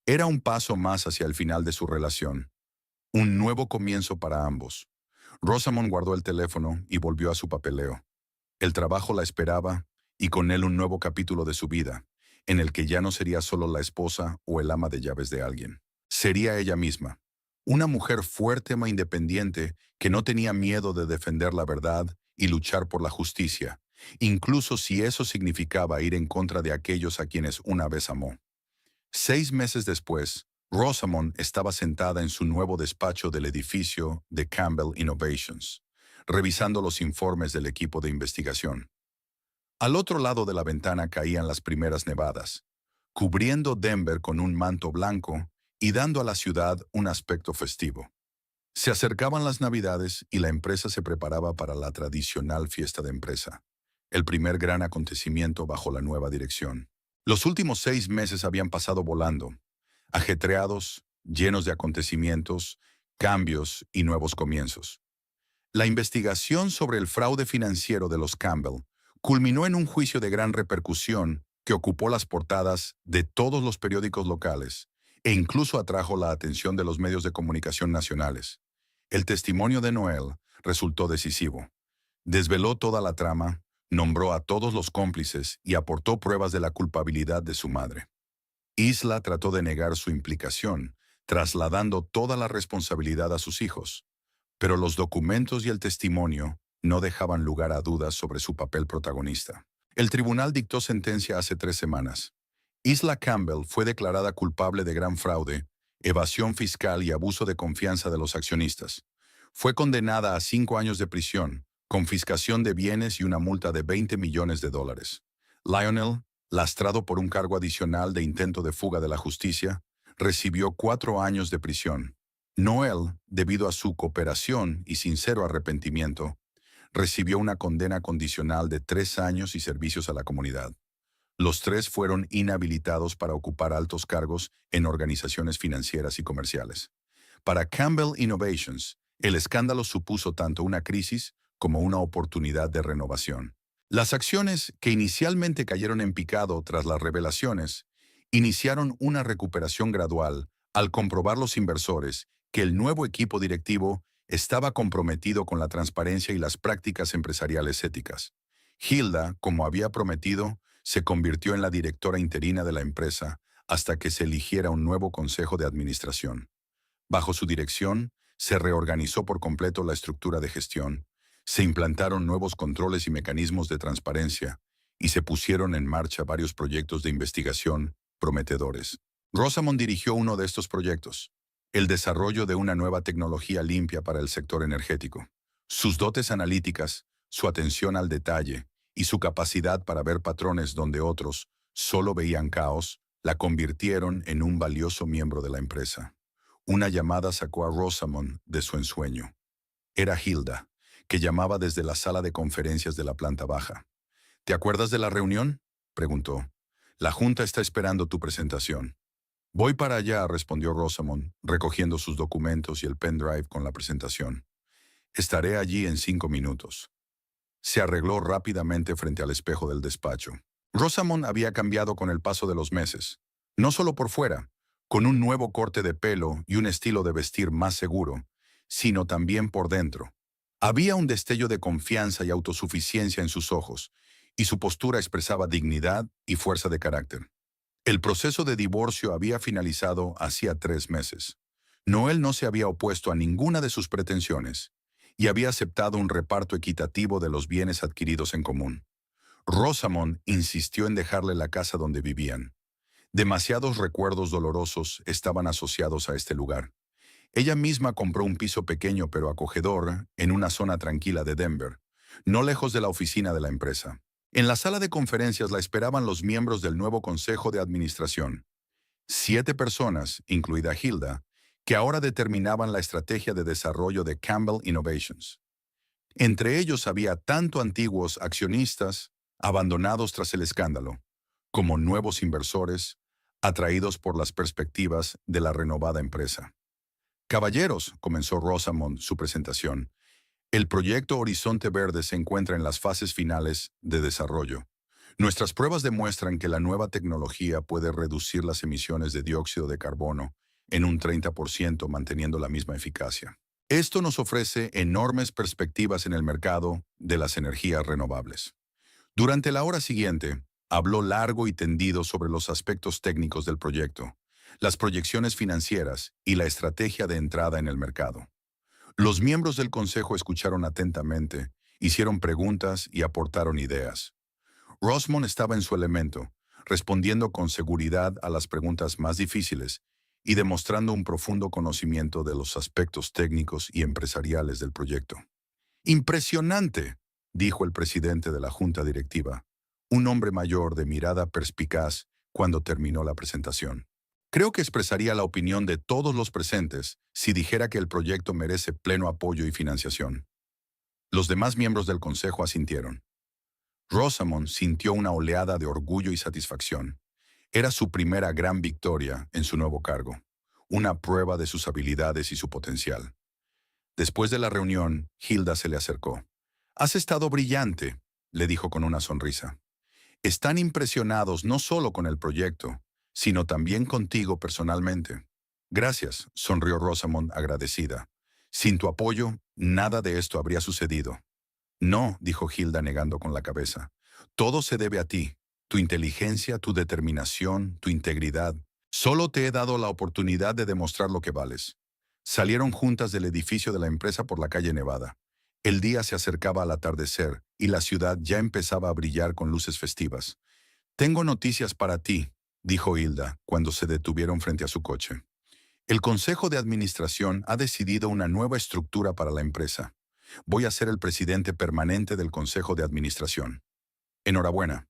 Era un paso más hacia el final de su relación. Un nuevo comienzo para ambos. Rosamond guardó el teléfono y volvió a su papeleo. El trabajo la esperaba y con él un nuevo capítulo de su vida, en el que ya no sería solo la esposa o el ama de llaves de alguien. Sería ella misma, una mujer fuerte e independiente que no tenía miedo de defender la verdad y luchar por la justicia, incluso si eso significaba ir en contra de aquellos a quienes una vez amó. 6 meses después, Rosamond estaba sentada en su nuevo despacho del edificio de Campbell Innovations, revisando los informes del equipo de investigación. Al otro lado de la ventana caían las primeras nevadas, cubriendo Denver con un manto blanco y dando a la ciudad un aspecto festivo. Se acercaban las Navidades y la empresa se preparaba para la tradicional fiesta de empresa, el primer gran acontecimiento bajo la nueva dirección. Los últimos 6 meses habían pasado volando, ajetreados, llenos de acontecimientos, cambios y nuevos comienzos. La investigación sobre el fraude financiero de los Campbell culminó en un juicio de gran repercusión que ocupó las portadas de todos los periódicos locales e incluso atrajo la atención de los medios de comunicación nacionales. El testimonio de Noel resultó decisivo. Desveló toda la trama, nombró a todos los cómplices y aportó pruebas de la culpabilidad de su madre. Isla trató de negar su implicación, trasladando toda la responsabilidad a sus hijos, pero los documentos y el testimonio no dejaban lugar a dudas sobre su papel protagonista. El tribunal dictó sentencia hace 3 semanas. Isla Campbell fue declarada culpable de gran fraude, evasión fiscal y abuso de confianza de los accionistas. Fue condenada a 5 años de prisión, confiscación de bienes y una multa de $20 millones. Lionel, lastrado por un cargo adicional de intento de fuga de la justicia, recibió 4 años de prisión. Noel, debido a su cooperación y sincero arrepentimiento, recibió una condena condicional de 3 años y servicios a la comunidad. Los 3 fueron inhabilitados para ocupar altos cargos en organizaciones financieras y comerciales. Para Campbell Innovations, el escándalo supuso tanto una crisis como una oportunidad de renovación. Las acciones, que inicialmente cayeron en picado tras las revelaciones, iniciaron una recuperación gradual al comprobar los inversores que el nuevo equipo directivo estaba comprometido con la transparencia y las prácticas empresariales éticas. Hilda, como había prometido, se convirtió en la directora interina de la empresa hasta que se eligiera un nuevo consejo de administración. Bajo su dirección, se reorganizó por completo la estructura de gestión, se implantaron nuevos controles y mecanismos de transparencia, y se pusieron en marcha varios proyectos de investigación prometedores. Rosamond dirigió uno de estos proyectos, el desarrollo de una nueva tecnología limpia para el sector energético. Sus dotes analíticas, su atención al detalle y su capacidad para ver patrones donde otros solo veían caos, la convirtieron en un valioso miembro de la empresa. Una llamada sacó a Rosamond de su ensueño. Era Hilda, que llamaba desde la sala de conferencias de la planta baja. ¿Te acuerdas de la reunión?, preguntó. La junta está esperando tu presentación. Voy para allá, respondió Rosamond, recogiendo sus documentos y el pendrive con la presentación. Estaré allí en 5 minutos. Se arregló rápidamente frente al espejo del despacho. Rosamond había cambiado con el paso de los meses, no solo por fuera, con un nuevo corte de pelo y un estilo de vestir más seguro, sino también por dentro. Había un destello de confianza y autosuficiencia en sus ojos, y su postura expresaba dignidad y fuerza de carácter. El proceso de divorcio había finalizado hacía 3 meses. Noel no se había opuesto a ninguna de sus pretensiones y había aceptado un reparto equitativo de los bienes adquiridos en común. Rosamond insistió en dejarle la casa donde vivían. Demasiados recuerdos dolorosos estaban asociados a este lugar. Ella misma compró un piso pequeño pero acogedor en una zona tranquila de Denver, no lejos de la oficina de la empresa. En la sala de conferencias la esperaban los miembros del nuevo consejo de administración. 7 personas, incluida Hilda, que ahora determinaban la estrategia de desarrollo de Campbell Innovations. Entre ellos había tanto antiguos accionistas, abandonados tras el escándalo, como nuevos inversores, atraídos por las perspectivas de la renovada empresa. Caballeros, comenzó Rosamond su presentación, el proyecto Horizonte Verde se encuentra en las fases finales de desarrollo. Nuestras pruebas demuestran que la nueva tecnología puede reducir las emisiones de dióxido de carbono en un 30% manteniendo la misma eficacia. Esto nos ofrece enormes perspectivas en el mercado de las energías renovables. Durante la hora siguiente, habló largo y tendido sobre los aspectos técnicos del proyecto, las proyecciones financieras y la estrategia de entrada en el mercado. Los miembros del consejo escucharon atentamente, hicieron preguntas y aportaron ideas. Rosamond estaba en su elemento, respondiendo con seguridad a las preguntas más difíciles y demostrando un profundo conocimiento de los aspectos técnicos y empresariales del proyecto. «Impresionante», dijo el presidente de la junta directiva, un hombre mayor de mirada perspicaz cuando terminó la presentación. Creo que expresaría la opinión de todos los presentes si dijera que el proyecto merece pleno apoyo y financiación. Los demás miembros del consejo asintieron. Rosamond sintió una oleada de orgullo y satisfacción. Era su primera gran victoria en su nuevo cargo, una prueba de sus habilidades y su potencial. Después de la reunión, Hilda se le acercó. «Has estado brillante», le dijo con una sonrisa. Están impresionados no solo con el proyecto, sino también contigo personalmente. Gracias, sonrió Rosamond agradecida. Sin tu apoyo, nada de esto habría sucedido. No, dijo Hilda negando con la cabeza. Todo se debe a ti, tu inteligencia, tu determinación, tu integridad. Solo te he dado la oportunidad de demostrar lo que vales. Salieron juntas del edificio de la empresa por la calle Nevada. El día se acercaba al atardecer y la ciudad ya empezaba a brillar con luces festivas. Tengo noticias para ti, dijo Hilda cuando se detuvieron frente a su coche. El Consejo de Administración ha decidido una nueva estructura para la empresa. Voy a ser el presidente permanente del Consejo de Administración. Enhorabuena.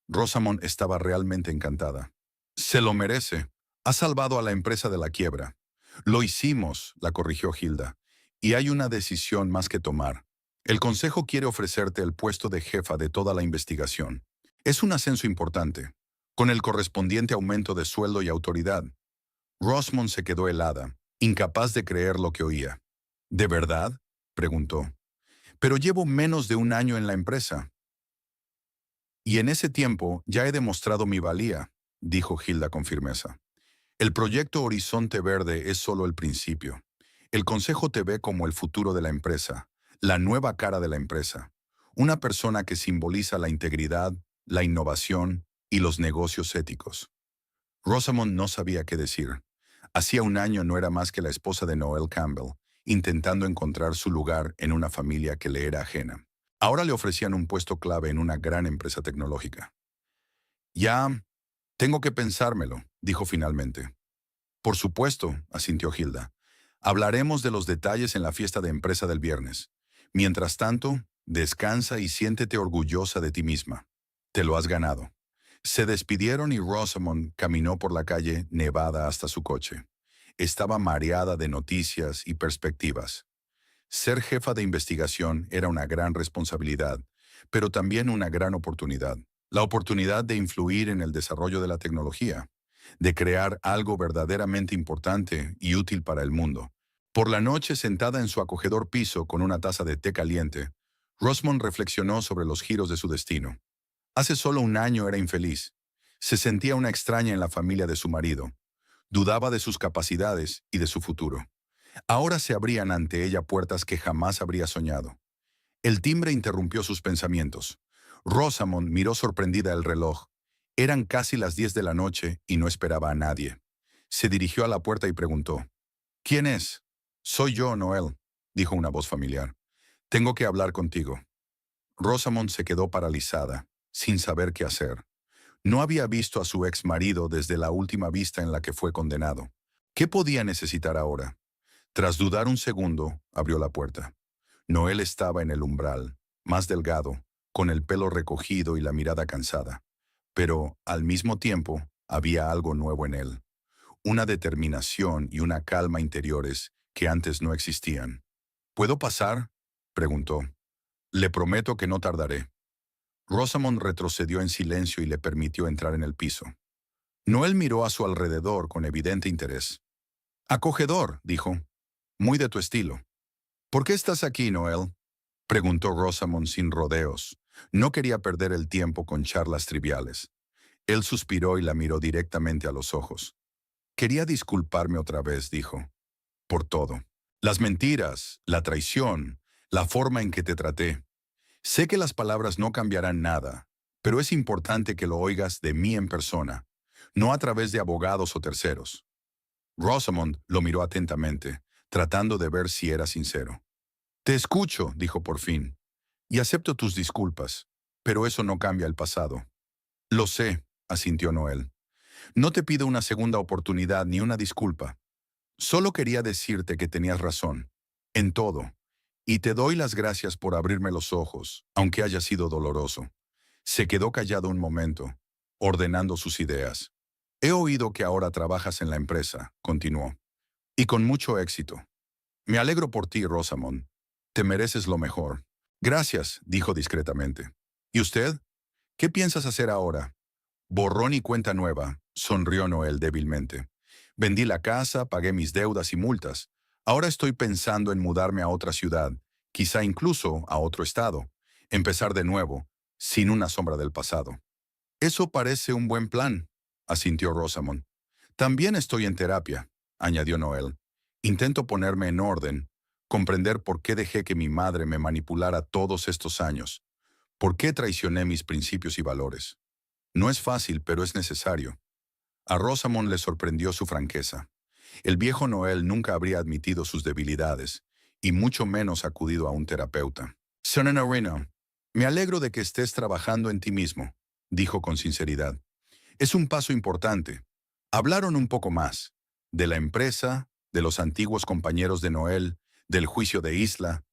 Rosamond estaba realmente encantada. Se lo merece. Ha salvado a la empresa de la quiebra. Lo hicimos, la corrigió Hilda. Y hay una decisión más que tomar. El Consejo quiere ofrecerte el puesto de jefa de toda la investigación. Es un ascenso importante, con el correspondiente aumento de sueldo y autoridad. Rosamond se quedó helada, incapaz de creer lo que oía. ¿De verdad?, preguntó. Pero llevo menos de un año en la empresa. Y en ese tiempo ya he demostrado mi valía, dijo Hilda con firmeza. El proyecto Horizonte Verde es solo el principio. El Consejo te ve como el futuro de la empresa, la nueva cara de la empresa, una persona que simboliza la integridad, la innovación y los negocios éticos. Rosamond no sabía qué decir. Hacía un año no era más que la esposa de Noel Campbell, intentando encontrar su lugar en una familia que le era ajena. Ahora le ofrecían un puesto clave en una gran empresa tecnológica. Ya, tengo que pensármelo, dijo finalmente. Por supuesto, asintió Hilda. Hablaremos de los detalles en la fiesta de empresa del viernes. Mientras tanto, descansa y siéntete orgullosa de ti misma. Te lo has ganado. Se despidieron y Rosamond caminó por la calle Nevada hasta su coche. Estaba mareada de noticias y perspectivas. Ser jefa de investigación era una gran responsabilidad, pero también una gran oportunidad. La oportunidad de influir en el desarrollo de la tecnología, de crear algo verdaderamente importante y útil para el mundo. Por la noche, sentada en su acogedor piso con una taza de té caliente, Rosamond reflexionó sobre los giros de su destino. Hace solo un año era infeliz. Se sentía una extraña en la familia de su marido. Dudaba de sus capacidades y de su futuro. Ahora se abrían ante ella puertas que jamás habría soñado. El timbre interrumpió sus pensamientos. Rosamond miró sorprendida el reloj. Eran casi las 10 de la noche y no esperaba a nadie. Se dirigió a la puerta y preguntó. «¿Quién es?» «Soy yo, Noel», dijo una voz familiar. «Tengo que hablar contigo». Rosamond se quedó paralizada, sin saber qué hacer. No había visto a su ex marido desde la última vista en la que fue condenado. ¿Qué podía necesitar ahora? Tras dudar un segundo, abrió la puerta. Noel estaba en el umbral, más delgado, con el pelo recogido y la mirada cansada. Pero, al mismo tiempo, había algo nuevo en él. Una determinación y una calma interiores que antes no existían. ¿Puedo pasar?, preguntó. Le prometo que no tardaré. Rosamond retrocedió en silencio y le permitió entrar en el piso. Noel miró a su alrededor con evidente interés. «Acogedor», dijo. «Muy de tu estilo». «¿Por qué estás aquí, Noel?», preguntó Rosamond sin rodeos. No quería perder el tiempo con charlas triviales. Él suspiró y la miró directamente a los ojos. «Quería disculparme otra vez», dijo. «Por todo. Las mentiras, la traición, la forma en que te traté. Sé que las palabras no cambiarán nada, pero es importante que lo oigas de mí en persona, no a través de abogados o terceros». Rosamond lo miró atentamente, tratando de ver si era sincero. «Te escucho», dijo por fin, «y acepto tus disculpas, pero eso no cambia el pasado». «Lo sé», asintió Noel. «No te pido una segunda oportunidad ni una disculpa. Solo quería decirte que tenías razón, en todo, y te doy las gracias por abrirme los ojos, aunque haya sido doloroso». Se quedó callado un momento, ordenando sus ideas. «He oído que ahora trabajas en la empresa», continuó, «y con mucho éxito. Me alegro por ti, Rosamond. Te mereces lo mejor». «Gracias», dijo discretamente. «¿Y usted? ¿Qué piensas hacer ahora?» «Borrón y cuenta nueva», sonrió Noel débilmente. «Vendí la casa, pagué mis deudas y multas. Ahora estoy pensando en mudarme a otra ciudad, quizá incluso a otro estado. Empezar de nuevo, sin una sombra del pasado. Eso parece un buen plan, asintió Rosamond. También estoy en terapia, añadió Noel. Intento ponerme en orden, comprender por qué dejé que mi madre me manipulara todos estos años, por qué traicioné mis principios y valores. No es fácil, pero es necesario. A Rosamond le sorprendió su franqueza. El viejo Noel nunca habría admitido sus debilidades, y mucho menos acudido a un terapeuta. Señorina, me alegro de que estés trabajando en ti mismo, dijo con sinceridad. Es un paso importante. Hablaron un poco más, de la empresa, de los antiguos compañeros de Noel, del juicio de Isla.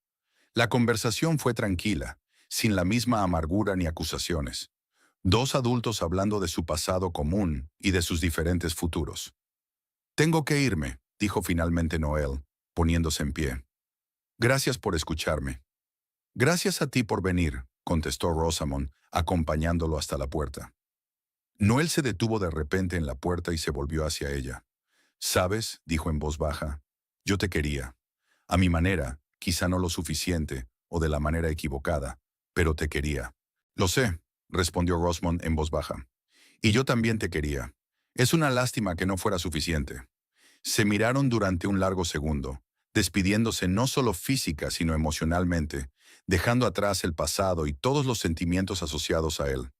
La conversación fue tranquila, sin la misma amargura ni acusaciones. Dos adultos hablando de su pasado común y de sus diferentes futuros. Tengo que irme, dijo finalmente Noel, poniéndose en pie. Gracias por escucharme. Gracias a ti por venir, contestó Rosamond, acompañándolo hasta la puerta. Noel se detuvo de repente en la puerta y se volvió hacia ella. «Sabes», dijo en voz baja, «yo te quería. A mi manera, quizá no lo suficiente, o de la manera equivocada, pero te quería». «Lo sé», respondió Rosamond en voz baja. «Y yo también te quería. Es una lástima que no fuera suficiente». Se miraron durante un largo segundo, despidiéndose no solo física sino emocionalmente, dejando atrás el pasado y todos los sentimientos asociados a él.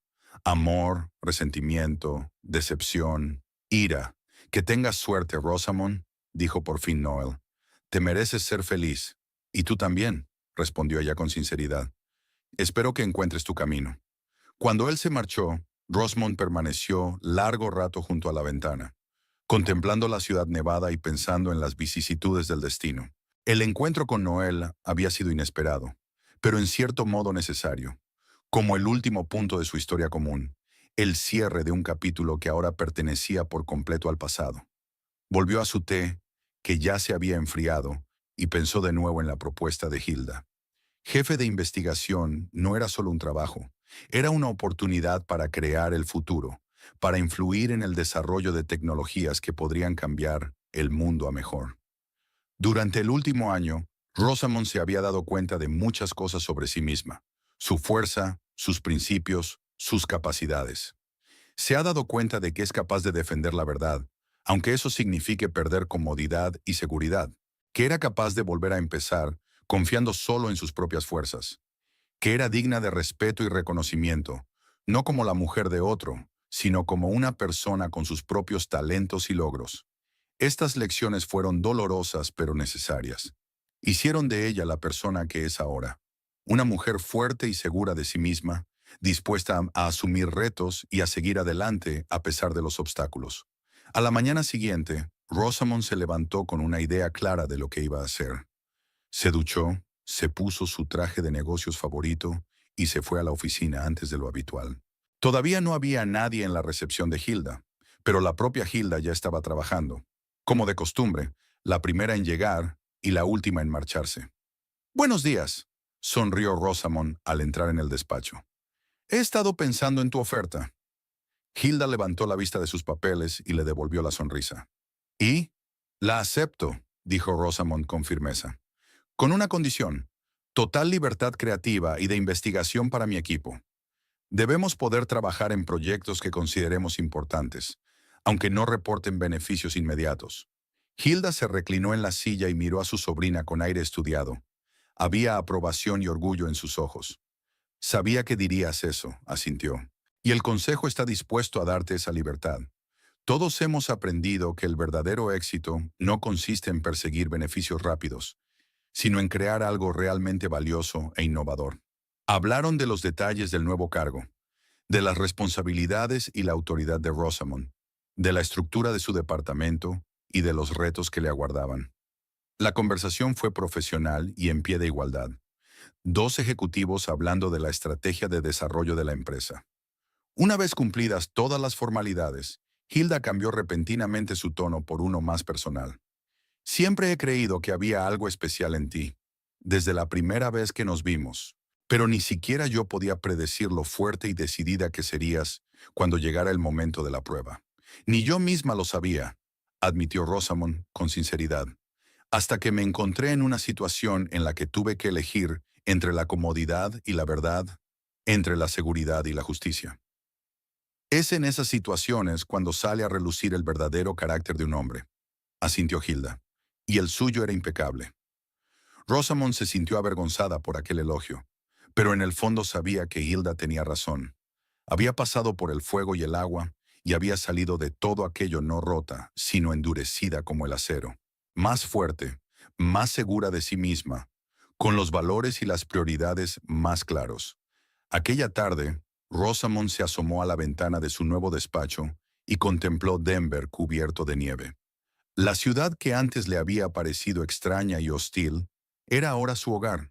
Amor, resentimiento, decepción, ira. «Que tengas suerte, Rosamond», dijo por fin Noel. «Te mereces ser feliz. Y tú también», respondió ella con sinceridad. «Espero que encuentres tu camino». Cuando él se marchó, Rosamond permaneció largo rato junto a la ventana, contemplando la ciudad nevada y pensando en las vicisitudes del destino. El encuentro con Noel había sido inesperado, pero en cierto modo necesario, como el último punto de su historia común, el cierre de un capítulo que ahora pertenecía por completo al pasado. Volvió a su té, que ya se había enfriado, y pensó de nuevo en la propuesta de Hilda. Jefe de investigación no era solo un trabajo, era una oportunidad para crear el futuro, para influir en el desarrollo de tecnologías que podrían cambiar el mundo a mejor. Durante el último año, Rosamond se había dado cuenta de muchas cosas sobre sí misma, su fuerza, sus principios, sus capacidades. Se ha dado cuenta de que es capaz de defender la verdad, aunque eso signifique perder comodidad y seguridad, que era capaz de volver a empezar confiando solo en sus propias fuerzas, que era digna de respeto y reconocimiento, no como la mujer de otro, sino como una persona con sus propios talentos y logros. Estas lecciones fueron dolorosas pero necesarias. Hicieron de ella la persona que es ahora, una mujer fuerte y segura de sí misma, dispuesta a asumir retos y a seguir adelante a pesar de los obstáculos. A la mañana siguiente, Rosamond se levantó con una idea clara de lo que iba a hacer. Se duchó, se puso su traje de negocios favorito y se fue a la oficina antes de lo habitual. Todavía no había nadie en la recepción de Hilda, pero la propia Hilda ya estaba trabajando. Como de costumbre, la primera en llegar y la última en marcharse. «Buenos días», sonrió Rosamond al entrar en el despacho. «He estado pensando en tu oferta». Hilda levantó la vista de sus papeles y le devolvió la sonrisa. «¿Y? La acepto», dijo Rosamond con firmeza. «Con una condición: total libertad creativa y de investigación para mi equipo. Debemos poder trabajar en proyectos que consideremos importantes, aunque no reporten beneficios inmediatos». Hilda se reclinó en la silla y miró a su sobrina con aire estudiado. Había aprobación y orgullo en sus ojos. «Sabía que dirías eso», asintió. «Y el Consejo está dispuesto a darte esa libertad. Todos hemos aprendido que el verdadero éxito no consiste en perseguir beneficios rápidos, sino en crear algo realmente valioso e innovador». Hablaron de los detalles del nuevo cargo, de las responsabilidades y la autoridad de Rosamond, de la estructura de su departamento y de los retos que le aguardaban. La conversación fue profesional y en pie de igualdad. Dos ejecutivos hablando de la estrategia de desarrollo de la empresa. Una vez cumplidas todas las formalidades, Hilda cambió repentinamente su tono por uno más personal. «Siempre he creído que había algo especial en ti, desde la primera vez que nos vimos, pero ni siquiera yo podía predecir lo fuerte y decidida que serías cuando llegara el momento de la prueba. Ni yo misma lo sabía», admitió Rosamond con sinceridad, «hasta que me encontré en una situación en la que tuve que elegir entre la comodidad y la verdad». entre la seguridad y la justicia. Es en esas situaciones cuando sale a relucir el verdadero carácter de un hombre, asintió Hilda, y el suyo era impecable. Rosamond se sintió avergonzada por aquel elogio, pero en el fondo sabía que Hilda tenía razón. Había pasado por el fuego y el agua, y había salido de todo aquello no rota, sino endurecida como el acero. Más fuerte, más segura de sí misma, con los valores y las prioridades más claros. Aquella tarde, Rosamond se asomó a la ventana de su nuevo despacho y contempló Denver cubierto de nieve. La ciudad que antes le había parecido extraña y hostil, era ahora su hogar,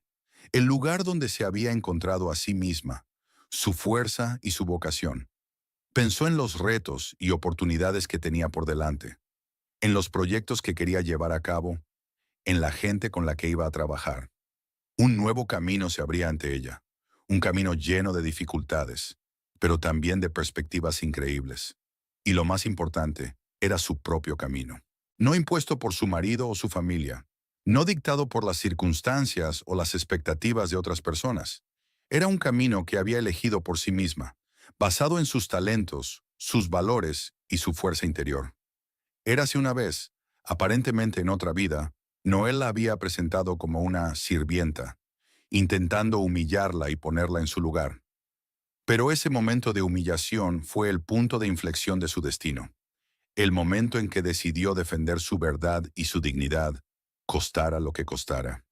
el lugar donde se había encontrado a sí misma, su fuerza y su vocación. Pensó en los retos y oportunidades que tenía por delante, en los proyectos que quería llevar a cabo, en la gente con la que iba a trabajar. Un nuevo camino se abría ante ella, un camino lleno de dificultades, pero también de perspectivas increíbles. Y lo más importante, era su propio camino. No impuesto por su marido o su familia, no dictado por las circunstancias o las expectativas de otras personas. Era un camino que había elegido por sí misma, basado en sus talentos, sus valores y su fuerza interior. Érase una vez, aparentemente en otra vida, Noel la había presentado como una sirvienta, intentando humillarla y ponerla en su lugar. Pero ese momento de humillación fue el punto de inflexión de su destino, el momento en que decidió defender su verdad y su dignidad, costara lo que costara.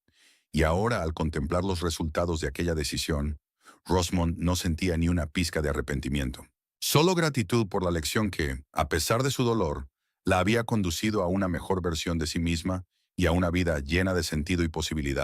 Y ahora, al contemplar los resultados de aquella decisión, Rosamond no sentía ni una pizca de arrepentimiento. Solo gratitud por la lección que, a pesar de su dolor, la había conducido a una mejor versión de sí misma y a una vida llena de sentido y posibilidad.